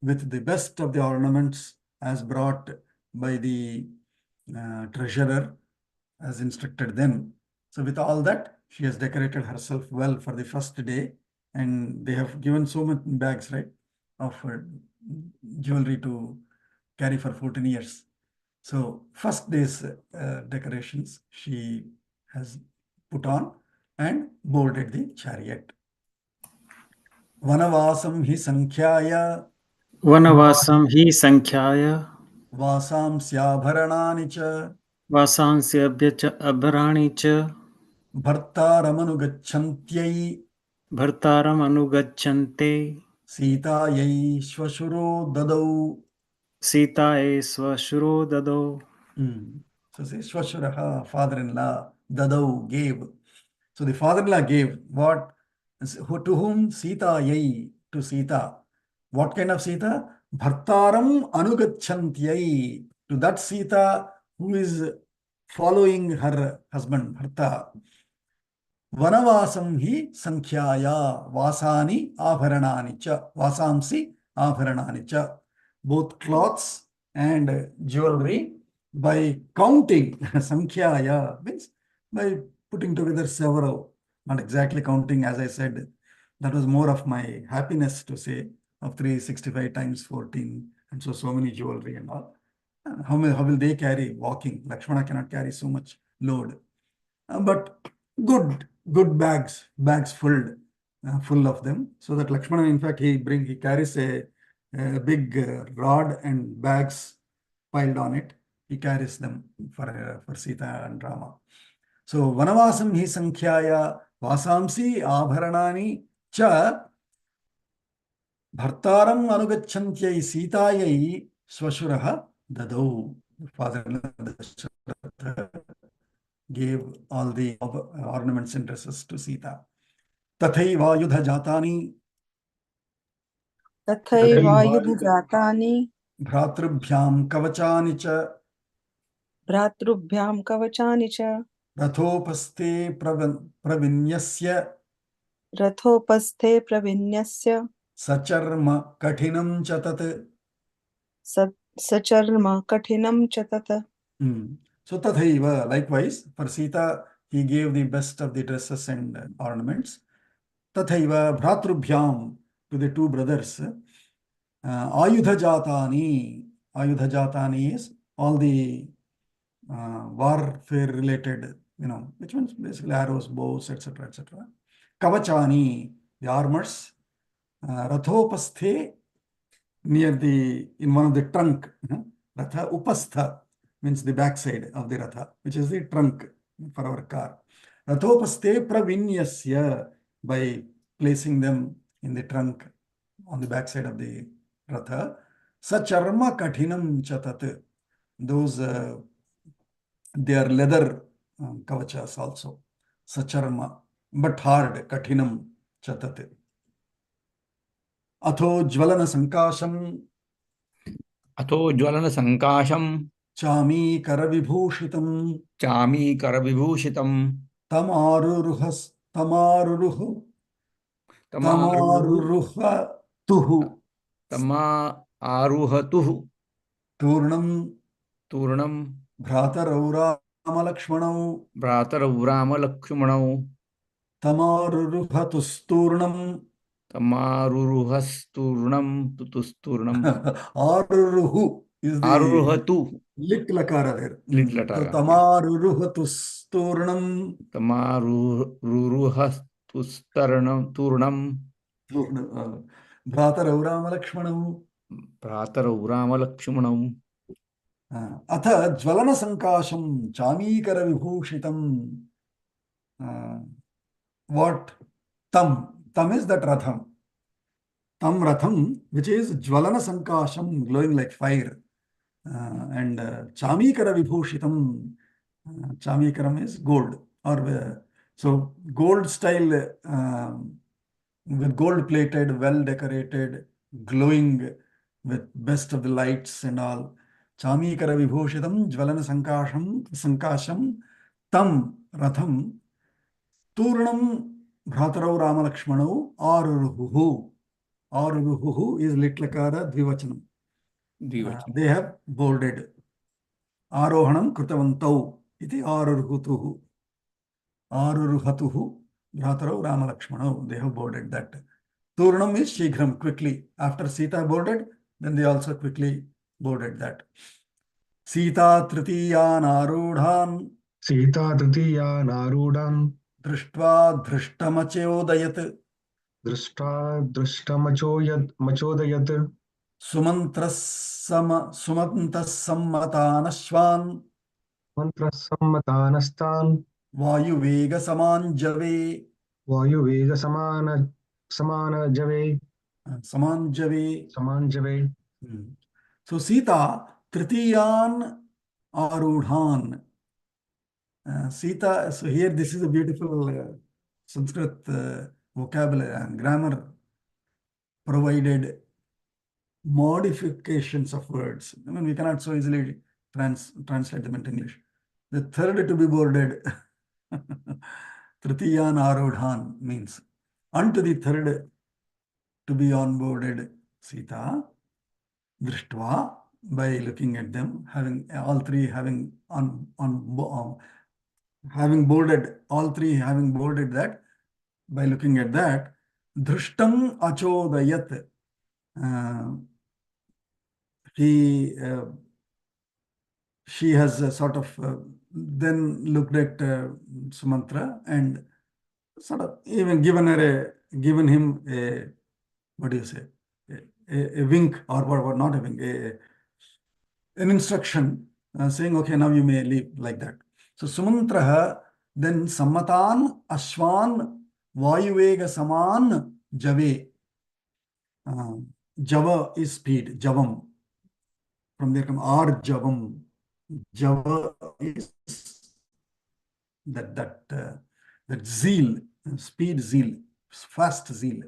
with the best of the ornaments as brought by the treasurer as instructed then. So with all that, she has decorated herself well for the first day, and they have given so many bags, right, of jewelry to carry for 14 years. So first day's decorations she has put on and boarded the chariot. Vanavasam hi sankhyaya वनवासं हि सङ्ख्याय vasam syabharanani cha वासांस्यभ्य च अभराणि च भर्तारमनुगच्छन्त्यै भर्तारमनुगच्छन्ते सीतायै श्वशुरो ददौ. सीतायै श्वशुरो ददौ. So say Shwashuraha, father-in-law, Dadau, gave. So the father-in-law gave what? To whom? Sita yai, to Sita. What kind of Sita? Bhartaram anugachantyai. To that Sita who is following her husband, Bharta. Vanavasam hi sankhya vasani abharanani cha. Vasamsi abharanani cha. Both cloths and jewelry by counting. Sankhya means by putting together several, not exactly counting as I said. That was more of my happiness to say of 365 times 14 and so many jewelry and all. How will they carry walking? Lakshmana cannot carry so much load. But good bags full of them. So that Lakshmana, in fact, he carries a big rod and bags piled on it. He carries them for Sita and Rama. So Vanavasam hi Sankhyaya Vasamsi Abharanani cha Bhartaram Anugachantyai Sitayai Swashuraha Dadau. Father gave all the ornaments and dresses to Sita. Tathaiva yudha jatani तथैवायुधजातानि भ्रातृभ्यां कवचानि च भ्रातृभ्यां कवचानि च रथोपस्थे प्रविन्यस्य रथोपस्थे प्रविन्यस्य सचर्म कठिनं च तत्. सचर्म कठिनं च तत्. So tathaiva, likewise, for Sita, he gave the best of the dresses and ornaments. Tathaiva bhratrubhyam, to the two brothers. Ayudha jatani. Ayudha jatani is all the warfare related, which means basically arrows, bows, etc., etc. Kavachani, the armors. Rathopasthe, in one of the trunk. Ratha upastha means the backside of the ratha, which is the trunk for our car. Rathopasthe pravinyasya, by placing them in the trunk on the backside of the ratha. Sacharma kathinam chatat. Those they are leather kavachas also. Sacharma, but hard, kathinam chatat. Atho jvalana sankasham अथो ज्वलन संकाशम चामी करविभूषितम चामी कर विभूषितम तमारुरुह तमारुह तुहु तमा आरुहतुः तूर्णम तूर्णम भ्रातरौ रामलक्ष्मणौ भ्रातरौ रामलक्ष्मणौ तमारुरुहतुस्तूर्णम तमारुरुहस्तूर्णम तुतुस्तूर्णम आरुरुहु is the आरुहतु lit lakara there. लिट So लटारा tamaruruhatusturnam तमारुरुहस्तुस्तरणम तूर्णम भ्रातरौ रामलक्ष्मणौ भ्रातरौ रामलक्ष्मणौ अथ ज्वलन संकाशम चामीकर विभूषितम. What? Tam is that ratham. Tam ratham, which is jvalana sankasham, glowing like fire. And chamikara vibhushitam. Chamikaram is gold. So gold style, with gold plated, well decorated, glowing with best of the lights and all. Chamikara vibhushitam jvalana sankasham tam ratham turnam bhratarau ramalakshmanau aruruhu. Aruruhu is litlakara dvivachanam. द्विवचन They have bolded. Arohanam krutavantau iti aruruhutuhu. Aruruhatuhu bhratarau ramalakshmanau. They have bolded that. Turnam is shighram, quickly. After Sita boarded, then they also quickly boarded that. Sita tritiyan arudhan Sita तृतीयानारूढान् दृष्ट्वा धृष्टमचोदयत्. दृष्ट्वा दृष्टमचोदयत् सुमन्त्रः सम्मतानश्वान् मन्त्रसम्मतानस्तान् Vayuvega samanjave. वायुवेग समानजवे Samanjave. समानजवे So Sita Tritiyan Arudhan. Sita, so here this is a beautiful Sanskrit vocabulary and grammar provided modifications of words. I mean, we cannot so easily translate them into English. The third to be boarded, Tritiyan Arudhan means unto the third to be onboarded Sita, Drishtva, by looking at them, having all three having having boarded, all three having boarded that, by looking at that, Drishtam Achodayat. She has sort of then looked at Sumantra and sort of even given him a, what do you say, a wink, or not a wink, an instruction saying, okay, now you may leave, like that. So Sumantra then Sammatan Ashwan Vayuvega Saman Jave. Java is speed, Javam. From there come Javam. Java is that zeal, speed zeal, fast zeal.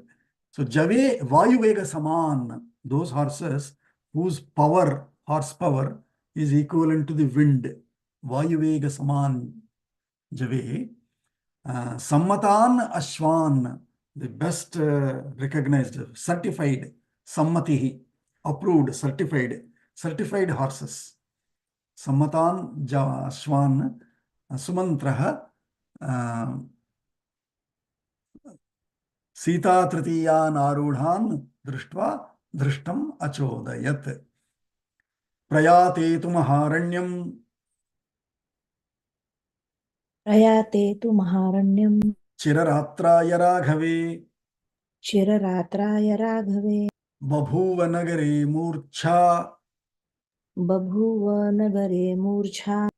So Jave Vayuvega Saman, those horses whose horsepower is equivalent to the wind. Vayuvega Saman Jave. Sammatan Ashwan, the best recognized, certified, Sammatihi, approved, certified horses. Sammatan Ashwan Sumantraha Sita Tritiyan Arudhan Drishtva Drishtam Achodayat. Prayate tu Maharanyam. प्रयाते तु महारण्यं Chiraratraya Raghave. चिररात्राय राघवे Babhuva Nagare Murcha. बभूव नगरे मूर्छा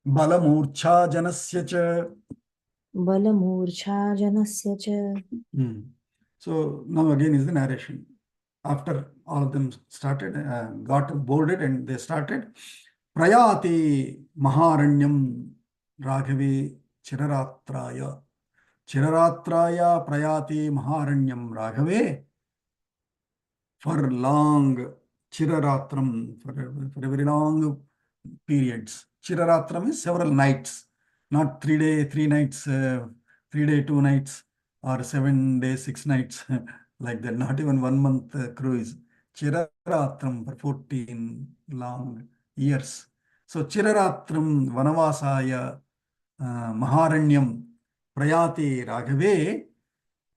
Balamurcha Janasya Cha. बलमूर्छा जनस्य च. So now again is the narration. After all of them started, got boarded and they started. Prayati Maharanyam Raghave Chiraratraya. Chiraratraya Prayati Maharanyam Raghave. For long, Chiraratram, for a very long periods. Chiraratram is several nights, not 3 days, 3 nights, 3 days, 2 nights, or 7 days, 6 nights, like that. Not even 1 month cruise. Chiraratram for 14 long years. So Chiraratram Vanavasaya Maharanyam Prayati Raghave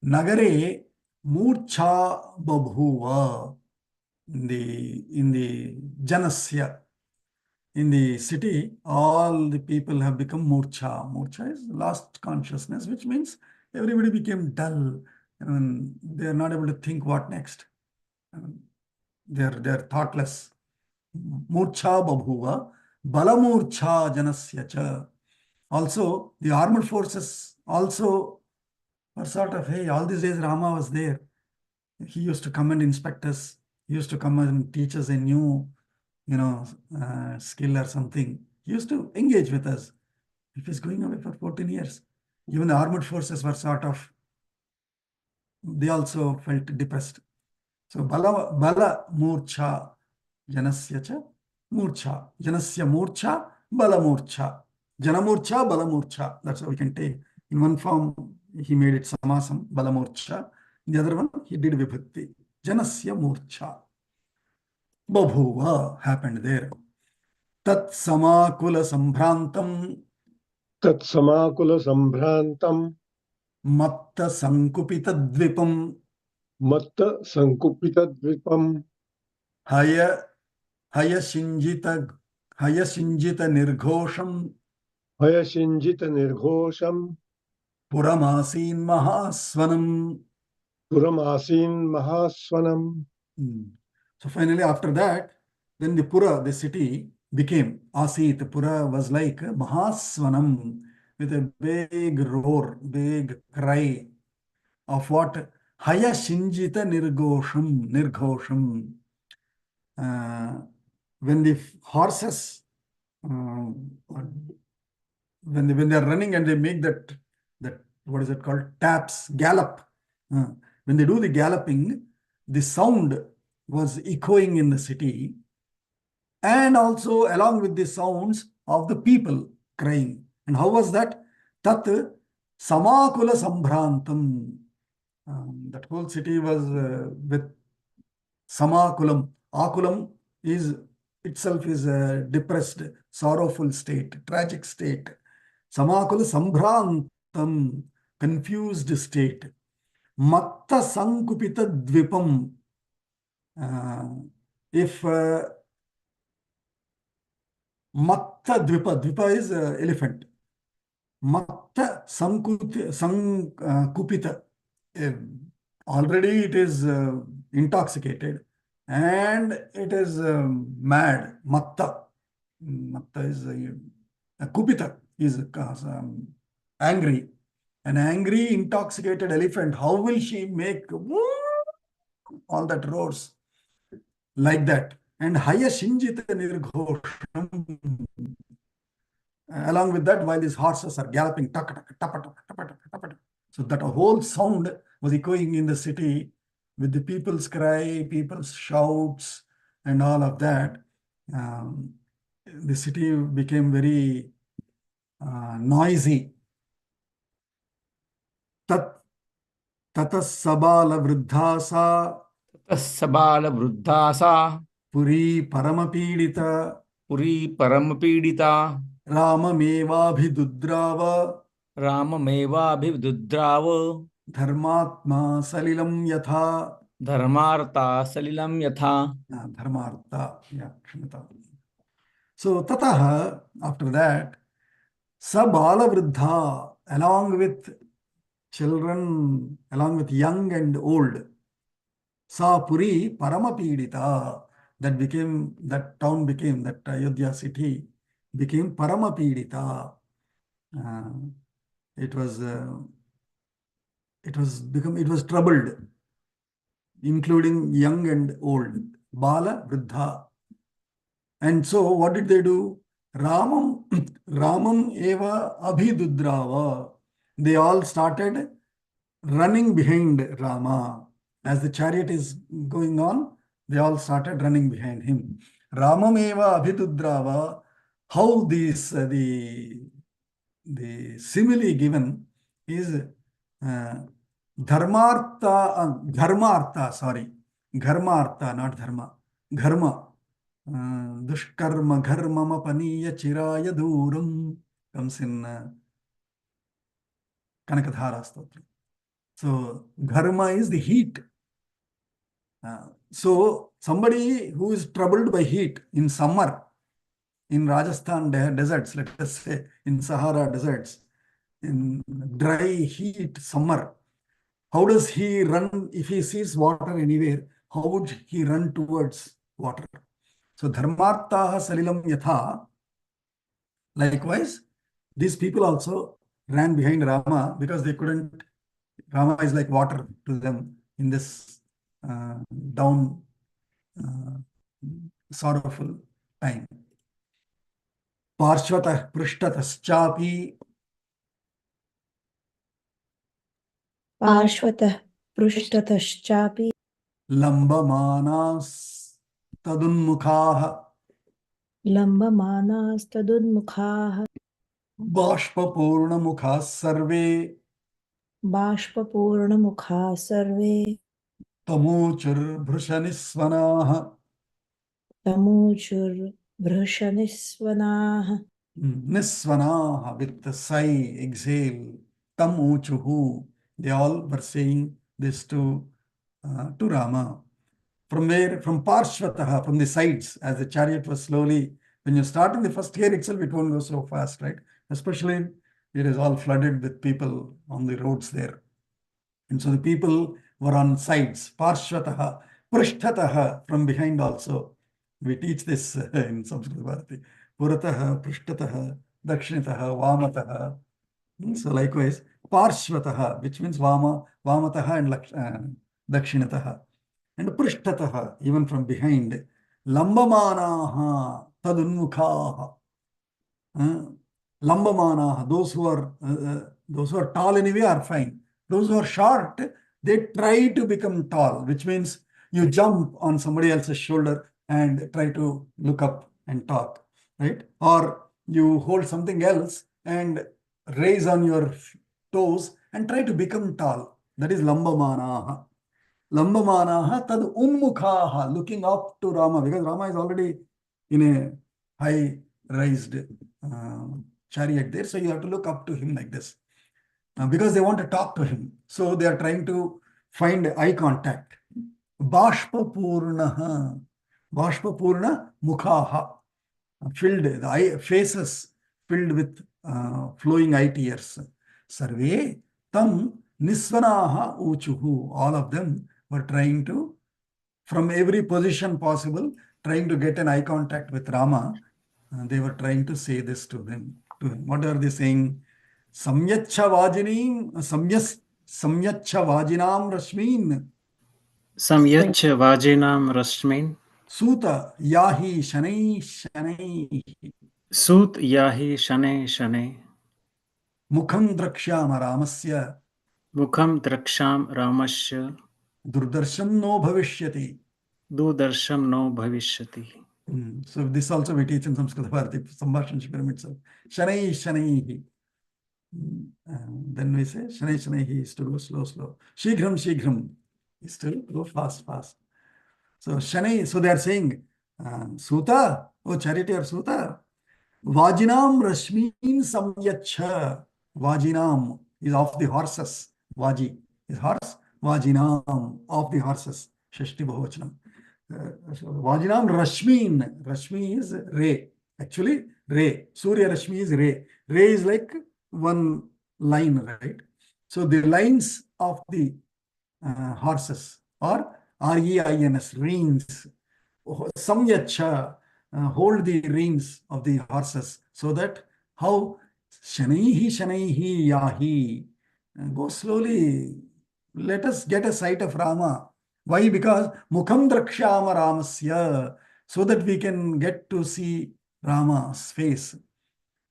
Nagare Murcha Babhuva. In the Janasya, in the city, all the people have become Murcha. Murcha is lost consciousness, which means everybody became dull. They are not able to think what next. They're thoughtless. Murcha Babhuva, Balamurcha Janasya Cha. Also, the armed forces also were sort of, hey, all these days Rama was there. He used to come and inspect us. He used to come and teach us a new, skill or something. He used to engage with us. If he's going away for 14 years, even the armed forces were sort of, they also felt depressed. So bala murcha janasya cha murcha. Janasya murcha bala murcha. Janamurcha bala murcha. That's how we can take. In one form, he made it samasam, bala murcha. In the other one, he did vibhakti. Janasya murcha. Babhuva happened there. Tat samakula sambhrantam Tatsamakula Sambhrantam matta sankupita dvipam Matta Sankupita Dvipam haya shinjita nirghosham Hayashinjita Nirghosham puramasin mahasvanam. Puramasin Mahaswanam. So finally, after that, then the Pura, the city, became. Asit, Pura was like Mahaswanam, with a big roar, big cry of what? Haya Shinjita Nirghosham. When the horses, when they are running and they make that what is it called, taps, gallop. When they do the galloping, the sound was echoing in the city, and also along with the sounds of the people crying. And how was that? Tat samakula sambhrantam. That whole city was with samakulam. Akulam is itself is a depressed, sorrowful state, tragic state. Samakula sambhrantam, confused state. Matta sankupita dvipam. If Matta Dvipa is elephant. Matta Sankupita. Already it is intoxicated and it is mad. Matta. Matta is Kupita is angry. An angry, intoxicated elephant, how will she make all that roars like that? And Haya Shinjita Nirghosham. Along with that, while these horses are galloping, tak, tak, tapa, tapa, tapa, tapa, tapa. So that a whole sound was echoing in the city with the people's cry, people's shouts, and all of that. The city became very noisy. Tat tatas sabala vruddhasa ततः वृद्धा puri paramapidita Puri परमपीडिता ramamevabhidudrava राममेवाभिदुद्राव dharmatma salilam yatha. धर्मार्ता सलिलं यथा. Dharmartha, yeah, Kshmata. So, Tataha, after that, Sabala Vruddha, along with children, along with young and old, Sa Puri Paramapidita, that town became, that Ayodhya city became Paramapidita. It was troubled, including young and old, Bala Vruddha. And so what did they do? Ramam eva abhidudrava. They all started running behind Rama. As the chariot is going on, they all started running behind him. Ramam eva abhidudrava. How this the simile given is dharmartha, sorry. Dharmartha, not dharma. Dharma. Dushkarma Gharmama Paniya Chiraya Duram comes in Kanakadhara Stotra. So, Dharma is the heat. So, somebody who is troubled by heat in summer, in Rajasthan deserts, let us say, in Sahara deserts, in dry heat summer, how does he run if he sees water anywhere? How would he run towards water? So, dharmartaha salilam yatha. Likewise, these people also ran behind Rama because they couldn't. Rama is like water to them in this down sorrowful time. Parshvatah prishtataschapi. पार्श्वतः पृष्ठतश्चापि Lambamanas tadunmukhaha. लम्बमानास्तदुन्मुखाः Bashpapurnamukhas sarve. बाष्पपूर्णमुखाः survey Tamuchur bhrushanisvanaha. तमूचुर्भृशनिस्वनाः Nisvanaha, with the sigh, exhale. Tam uchuhu. They all were saying this to Rama. From where? From Parshvataha, from the sides, as the chariot was slowly. When you start in the first gear itself, it won't go so fast, right? Especially it is all flooded with people on the roads there. And so the people were on sides. Parshvataha, Prishtataha, from behind also. We teach this in Sanskrit Bharati. Puratah, Prishtatah, Dakshinatah, Vamatah. So likewise, Parshvataha, which means Vamataha and Dakshinataha. And Prishtatah, even from behind. Lambamanaha, Tadunmukhaha. Lambamanaha, those who are tall anyway are fine. Those who are short, they try to become tall, which means you jump on somebody else's shoulder and try to look up and talk, right? Or you hold something else and raise on your toes and try to become tall. That is Lambamanaha. Lambamanaha tad unmukhaha, looking up to Rama, because Rama is already in a high raised chariot there. So you have to look up to him like this because they want to talk to him. So they are trying to find eye contact. Bashpapurnaha, Bashpapurna mukhaha, filled, the faces filled with flowing eye tears. Sarve tam nisvanaha uchuhu, all of them were trying to, from every position possible, trying to get an eye contact with Rama. They were trying to say this to him. What are they saying? Samyacha vajinam rashmin. Samyaccha vajinam rashmin. Suta yahi shanai shanai. Sut yahi shane shane. Mukham drakshama ramasya. Mukham draksham ramasya. Durdarsham no bhavishyati. Dudarsham no bhavishyati. So this also we teach in Sanskrit Bharati, Sambhashan Shibiram itself. Shanai shanai. Then we say Shanai Shanai is to go slow, slow. Shighram Shighram is to go fast, fast. So Shanai, so they are saying, Suta, oh charioteer Suta, Vajinam Rashmin Samyacha. Vajinam is of the horses. Vaji is horse. Vajinam of the horses. Shashti Bahuvachanam. Vajinam Rashmin. Rashmi is ray. Actually, ray. Surya Rashmi is ray. Ray is like one line, right? So the lines of the horses or reins, reins. Samyacha, hold the reins of the horses, so that how shanaihi yahi, go slowly. Let us get a sight of Rama. Why? Because mukham drakshama ramasya, so that we can get to see Rama's face.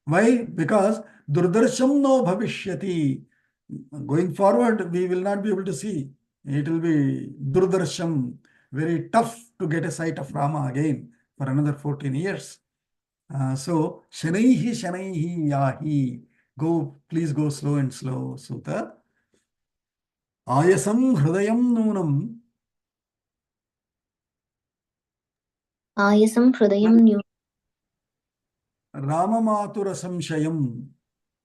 Why? Because durdarsham no bhavishyati. Going forward, we will not be able to see. It will be durdarsham, very tough to get a sight of Rama again for another 14 years. So, shanaihi yahi. Please go slow and slow, Suta. Ayasam hridayam nunam. Ayasam hridayam nyu Ramamatura samshayam.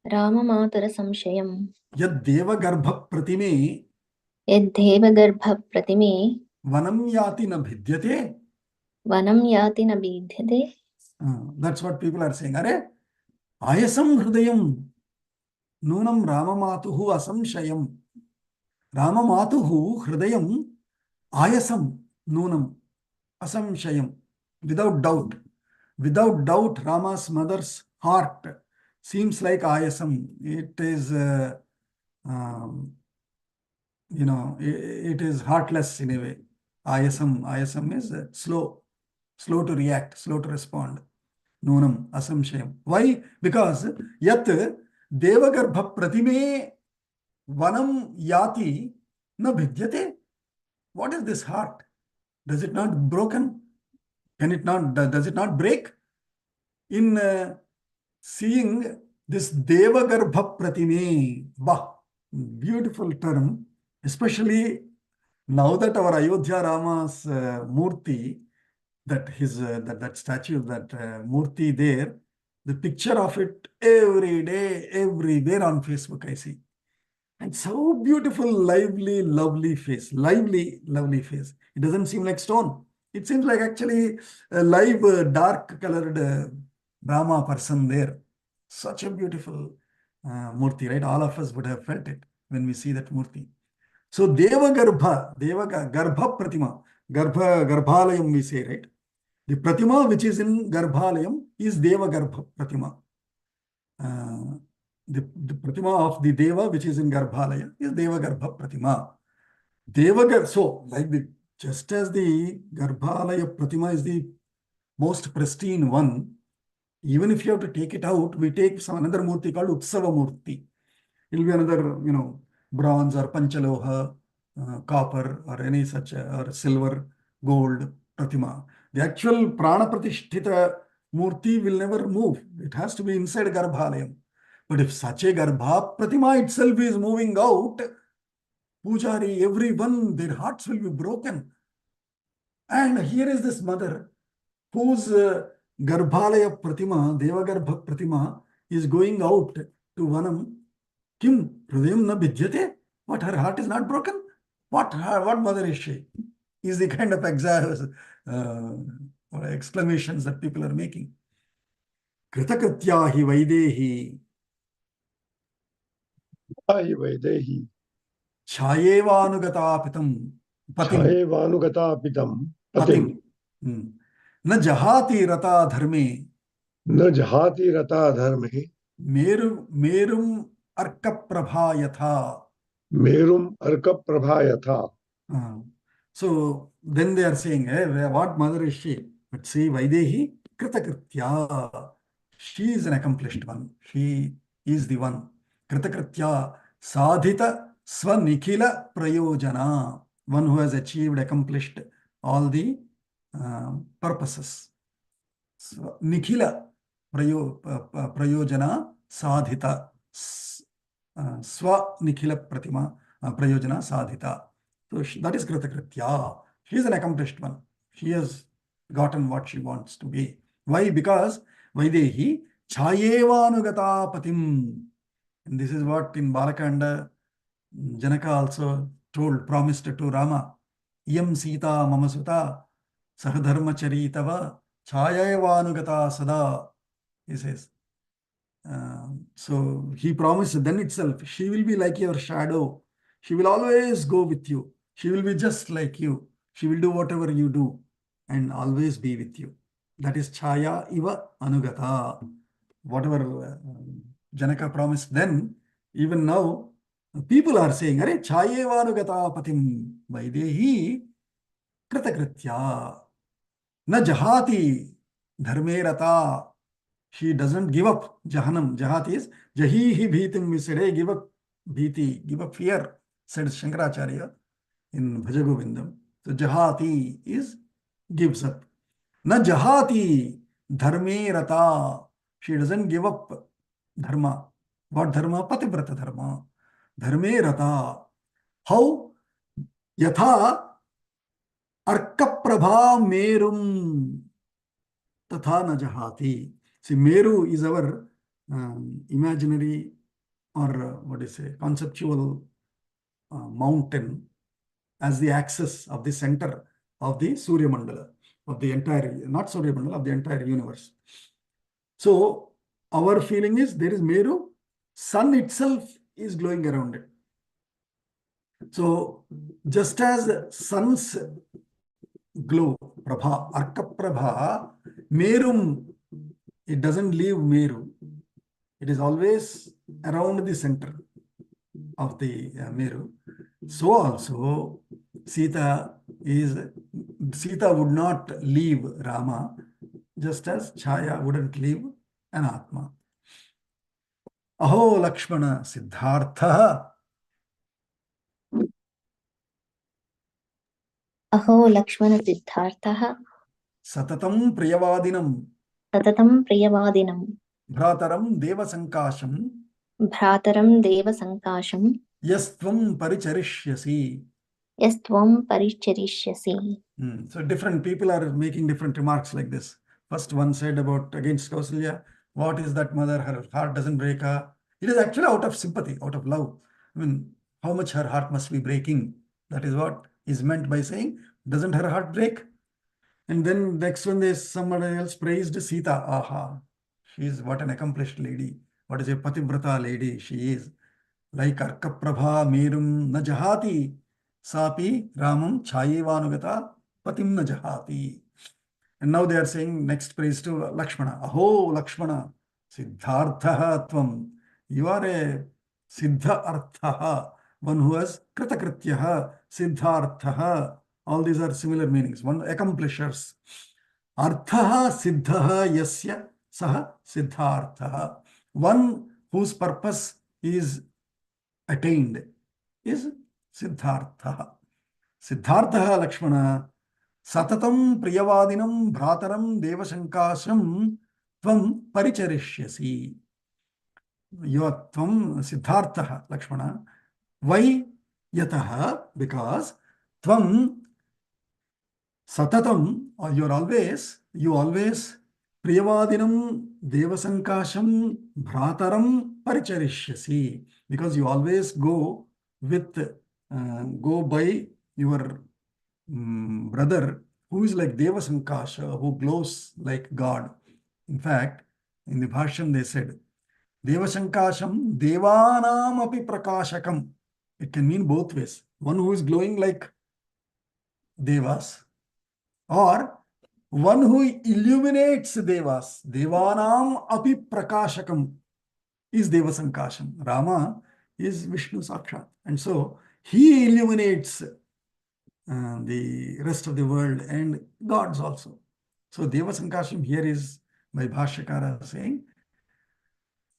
Ramamatara samshayam. Yad deva garbha pratime. Yadheva garbha pratime. Vanam yati na bhidyate. Vanam yati na bidhyate. That's what people are saying. Are ayasam hridayam nunam ramamatuhu asamshayam. Ramamatuhu hridayam ayasam nunam asamshayam. Without doubt. Without doubt, Rama's mother's heart seems like ayasam. It is, it is heartless in a way. Ayasam is slow to react, slow to respond. Nunam asamshayam. Why? Because yat devagarbha pratime vanam yati na bhidyate. What is this heart? Does it not broken? Does it not break? In seeing this devagarbha pratime, beautiful term, especially now that our Ayodhya Rama's Murti, that statue, that Murti there, the picture of it every day, everywhere on Facebook I see. And so beautiful, lively, lovely face. Lively, lovely face. It doesn't seem like stone. It seems like actually a live, dark colored Rama person there. Such a beautiful Murti, right? All of us would have felt it when we see that Murti. So Garbha Pratima, Garbhalayam we say, right? The Pratima which is in Garbhalayam is Deva Garbha Pratima. The Pratima of the Deva which is in Garbhalaya is Deva Garbha Pratima. So like just as the Garbhalaya Pratima is the most pristine one, even if you have to take it out, we take another murti called Utsava Murti. It will be another, bronze or Panchaloha, copper or any such, or silver, gold, Pratima. The actual Prana Pratishtita Murti will never move. It has to be inside Garbhalayam. But if such a Garbha Pratima itself is moving out, Pujari, everyone, their hearts will be broken. And here is this mother whose Garbhalaya Pratima, Devagarbha Pratima, is going out to Vanam. Kim Hridayam na bhidyate? What, her heart is not broken? What mother is she? Is the kind of exclamations that people are making. Kritakritya hi Vaidehi Ahi Vaidehi Chayevānugata pitam Chayevānugata Pitam patim Patim na jahati rata dharme Na Jahati Rata Dharme merum arka prabha yatha. Merum Arka Prabha Yatha. So then they are saying, what mother is she? But see, Vaidehi Kritakritya. She is an accomplished one. She is the one. Kritakritya Sadhita Swanikhila Prayojana. One who has achieved, accomplished all the purposes. Nikhila Prayojana Sadhita. Swa Nikhila Pratima Prayojana Sadhita. So that is Kritakritya. She is an accomplished one. She has gotten what she wants to be. Why? Because Vaidehi Chayevanugata Patim. And this is what in Balakanda Janaka also promised to Rama. Iyam Sita Mamasuta Sahadharma Charitava Chayevanugata Sada. He says. So he promised then itself, she will be like your shadow. She will always go with you. She will be just like you. She will do whatever you do and always be with you. That is Chaya Iva Anugata. Whatever Janaka promised then, even now, people are saying, Are Chayeva Anugata Patim Vaidehi Kritakritya Na Jahati Dharme Rata. She doesn't give up Jahanam. Jahat is Jahihi Bhitim. We said, hey, give up Bhiti, give up fear, said Shankaracharya in Bhajagovindam. So Jahati is gives up. Na Jahati Dharme Rata. She doesn't give up Dharma. What Dharma? Pativrata Dharma. Dharme Rata. How? Yatha Arka Prabha Merum Tatha na Jahati. See, Meru is our imaginary or conceptual mountain as the axis of the center of the Surya Mandala, of the entire, not Surya Mandala, of the entire universe. So our feeling is there is Meru, sun itself is glowing around it. So just as sun's glow, Prabha, Arka Prabha, Merum, it doesn't leave Meru. It is always around the center of the Meru. So also, Sita would not leave Rama, just as Chaya wouldn't leave an Atma. Aho Lakshmana Siddhartha. Aho Lakshmana Siddhartha Satatam Priyavadinam. Satatam Priyavadinam Bhrataram Deva Sankasham. Bhrataram Deva Sankasham Yastvam Paricharishyasi. Yastvam Paricharishyasi. So different people are making different remarks like this. First one said about against Kausalya, what is that mother? Her heart doesn't break. It is actually out of sympathy, out of love. I mean, how much her heart must be breaking. That is what is meant by saying, doesn't her heart break? And then next one is somebody else praised Sita. Aha, she is what an accomplished lady. What is a Pativrata lady she is. Like Arka Prabha Merum na Jahati. Sapi Ramam Chayevanugata Patim na Jahati. And now they are saying next praise to Lakshmana. Aho Lakshmana, Siddhartha Tvam. You are a Siddha Arthaha, one who has Kritakrityaha, Siddharthaha. All these are similar meanings, one accomplishers. Arthaha Siddhaha Yasya Saha Siddharthaha. One whose purpose is attained is Siddharthaha. Siddharthaha Lakshmana. Satatam priyavadinam bhrataram devashankasham tvam paricharishyasi. You are tvam Siddhartha Lakshmana. Why? Yataha, because tvam satatam, or you always priyavadinam devasankasham bhrataram paricharishyasi, because you always go by your brother who is like Deva Sankasha, who glows like God. In fact, in the Bhashyan they said, Deva Sankasham Devanam api prakashakam. It can mean both ways. One who is glowing like Devas, or one who illuminates Devas. Devanam api prakashakam is Deva Sankasham. Rama is Vishnu Sakshat. And so he illuminates the rest of the world and gods also. So Deva Sankasham here is by Bhashyakara saying,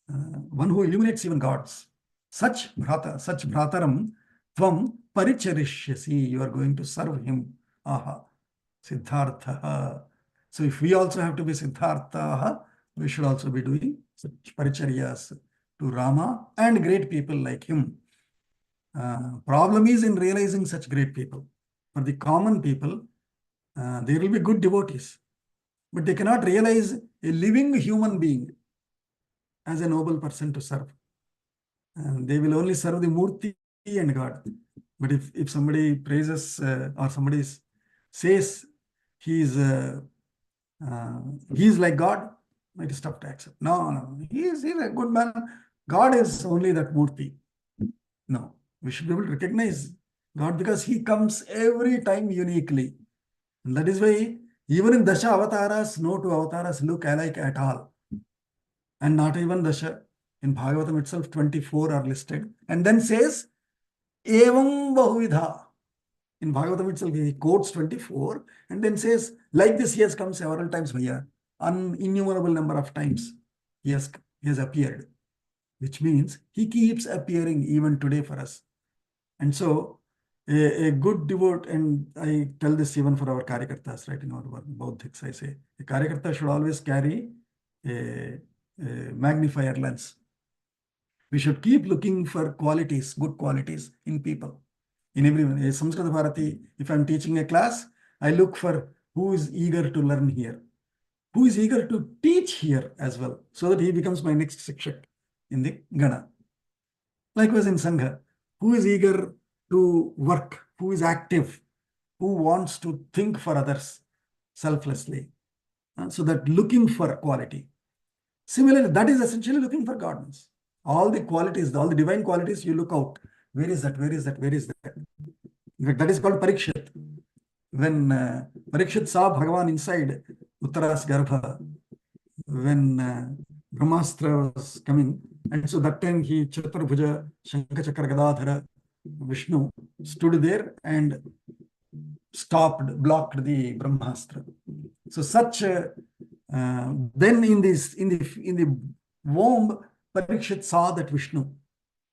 one who illuminates even gods. Such bhrataram tvam paricharishyasi. You are going to serve him. Aha. Siddhartha. So if we also have to be Siddhartha, we should also be doing such paricharyas to Rama and great people like him. Problem is in realizing such great people. For the common people, there will be good devotees, but they cannot realize a living human being as a noble person to serve. And they will only serve the Murti and God. But if somebody praises or somebody says he is like God, it is tough to accept. No, he is a good man. God is only that Murti. No, we should be able to recognize God because he comes every time uniquely. And that is why even in Dasha avatars, no two avatars look alike at all. And not even Dasha. In Bhagavatam itself, 24 are listed. And then says, Evam Bahuvidha. In Bhagavatam itself, he quotes 24 and then says, like this, he has come several times here. An innumerable number of times he has appeared. Which means he keeps appearing even today for us. And so, a good devote, and I tell this even for our Karyakartas, right? In our Bauddhics, I say, a Karyakarta should always carry a magnifier lens. We should keep looking for qualities, good qualities in people, in everyone. A Samskrita Bharati, if I'm teaching a class, I look for who is eager to learn here, who is eager to teach here as well, so that he becomes my next Sikshak in the Gana. Likewise in Sangha, who is eager to work, who is active, who wants to think for others selflessly. So that looking for quality. Similarly, that is essentially looking for godness. All the qualities, all the divine qualities, you look out. Where is that? Where is that? Where is that? In fact, that is called Parikshit. When Parikshit saw Bhagavan inside Uttara's Garbha, when Brahmastra was coming, and so that time he Chaturabhuja, Shankha Chakra Gadadhara, Vishnu stood there and blocked the Brahmastra. So such then in the womb, Parikshit saw that Vishnu.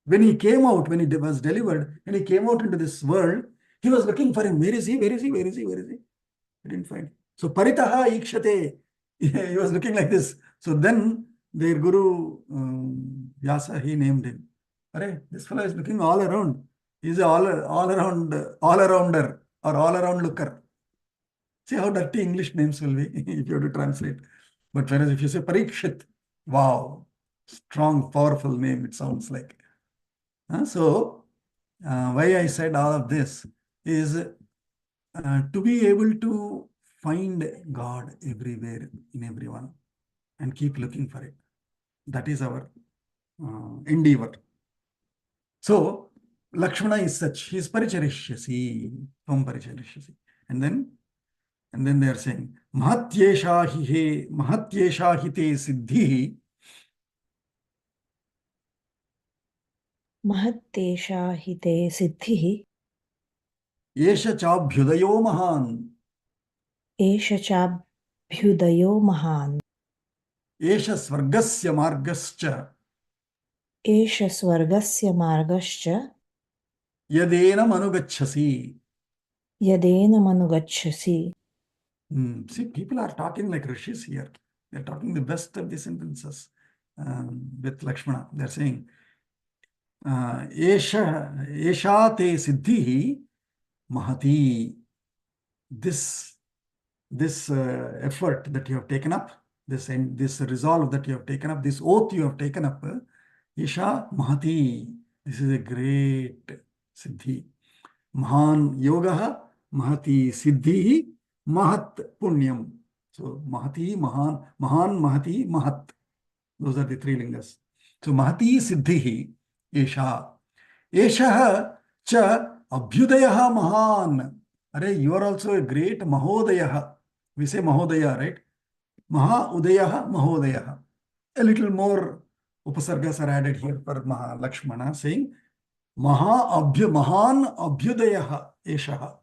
When he came out, when he was delivered, when he came out into this world, he was looking for him. Where is he? Where is he? Where is he? Where is he? He didn't find him. So Paritaha Ikshate. He was looking like this. So then their Guru Vyasa, he named him. Arey, this fellow is looking all around. He's an all-arounder or all-around looker. See how dirty English names will be if you have to translate. But whereas if you say Parikshit, wow, strong, powerful name it sounds like. So why I said all of this is to be able to find God everywhere in everyone and keep looking for it. That is our endeavor. So Lakshmana is such. He is paricharishyasi, tvam paricharishyasi. And then And then they are saying, Mahatyesha hi te siddhi. महत्तेषा हि ते सिद्धिः एष चाभ्युदयो महान्. एष चाभ्युदयो महान् एष स्वर्गस्य मार्गश्च एष स्वर्गस्य मार्गश्च यदेनमनुगच्छसि. यदेनमनुगच्छसि. See, people are talking like rishis here. They're talking the best of the sentences with Lakshmana. They're saying, Esha te siddhi mahati. This effort that you have taken up, this resolve that you have taken up, this oath you have taken up, Isha mahati. This is a great siddhi. Mahan yoga, mahati siddhi, mahat punyam. So mahati, mahan, mahati, mahat. Those are the three lingas. So mahati siddhi, esha. Esha cha abhyudayaha mahan. Are you are also a great mahodayaha. We say mahodaya, right? Maha udayaha, mahodayaha. A little more upasargas are added here for Maha Lakshmana, saying mahan abhyudayaha eshaha.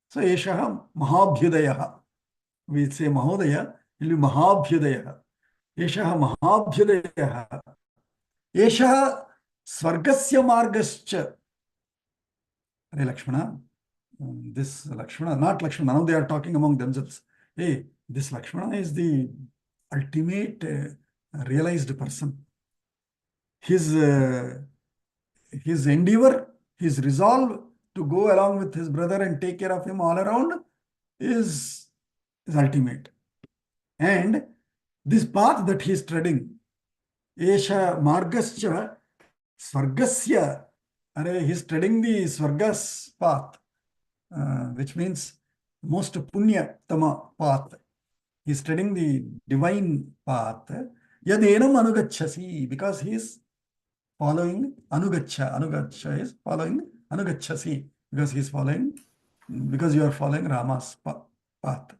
So eshaha mahabhyudayaha. We say mahodaya, it will be mahabhyudayaha. Eshaha mahabhyudayaha. Eshaha swargasya margascha. Hare Lakshmana. This Lakshmana, not Lakshmana, now they are talking among themselves. Hey, this Lakshmana is the ultimate realized person. His endeavor, his resolve to go along with his brother and take care of him all around is ultimate. And this path that he is treading, Esha Margascha Swargasya, he is treading the Swargas path, which means most punya tama path. He is treading the divine path. Yadenam anugachasi, because he is following anugacha. Anugacha is following anugachasi, because he is following, because you are following Rama's path.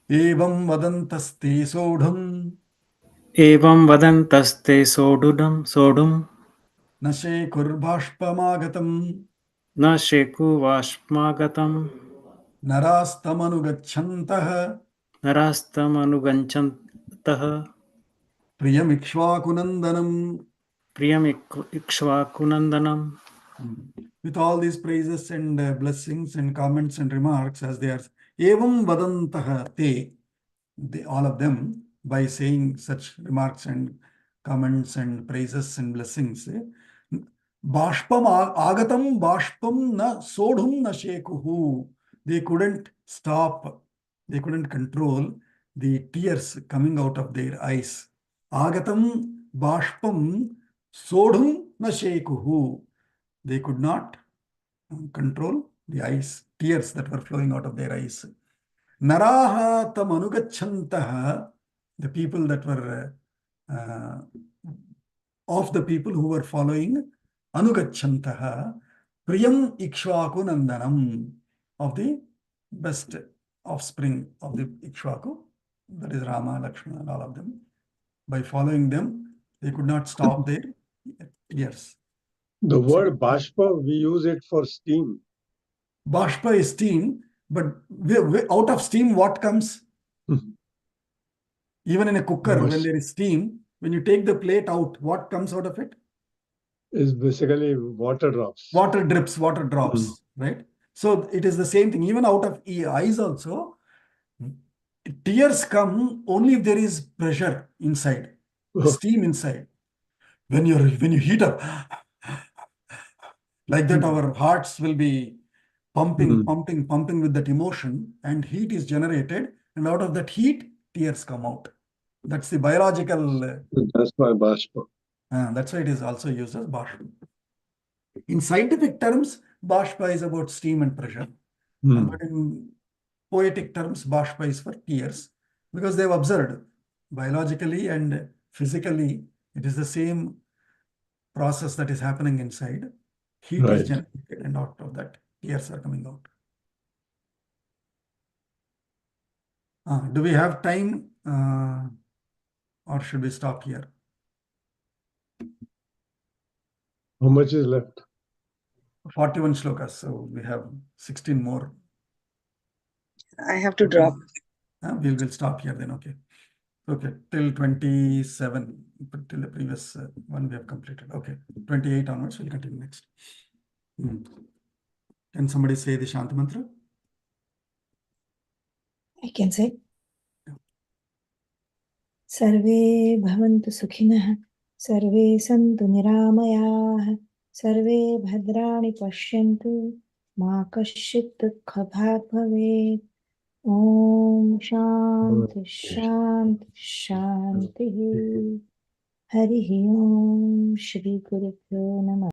Evam vadantaste sodham. एवं वदन्तस्ते सोढुम् Nashe kurbhashpamagatam. न शेकुवाश्मागतं Narastamanu नरास्तमनुगच्छन्तः Priyamikshvakunandanam. प्रियमिक्ष्वाकुनन्दनं. With all these praises and blessings and comments and remarks, as they are, evam vadantah te, all of them, by saying such remarks and comments and praises and blessings, bashpam agatam bashpam na sodhum na shekuhu. They couldn't stop, they couldn't control the tears coming out of their eyes. Agatam bashpam sodhum na shekuhu. They could not control the eyes, tears that were flowing out of their eyes. Naraha tam anugachantaha, the people that were of the people who were following anugachantaha, priyam ikshvaku nandanam, of the best offspring of the Ikshvaku, that is Rama, Lakshmana, and all of them. By following them, they could not stop their tears. The word bashpa, we use it for steam. Bashpa is steam, but out of steam, what comes? Even in a cooker, when there is steam, when you take the plate out, what comes out of it? Is basically water drops. Water drips, water drops, right? So it is the same thing. Even out of eyes also, tears come only if there is pressure inside, steam inside. When you heat up, like that, our hearts will be pumping with that emotion, and heat is generated, and out of that heat, tears come out. That's the biological. That's why bashpa. That's why it is also used as bashpa. In scientific terms, bashpa is about steam and pressure. But in poetic terms, bashpa is for tears, because they've observed biologically and physically, it is the same process that is happening inside. Heat is generated, and out of that, tears are coming out. Do we have time or should we stop here? How much is left? 41 shlokas, so we have 16 more. I have to drop. We'll stop here then, okay. Okay, till 27, but till the previous one we have completed. Okay, 28 onwards, we'll continue next. Can somebody say the Shanti Mantra? I can say. Sarve bhavantu sukhinah, sarve santu niramayaah, sarve bhadrani pashyantu, ma kashchit dukha bhag bhavet. Om Shanti Shanti Shanti. Harihi Om Shri Guru Pyo Namah.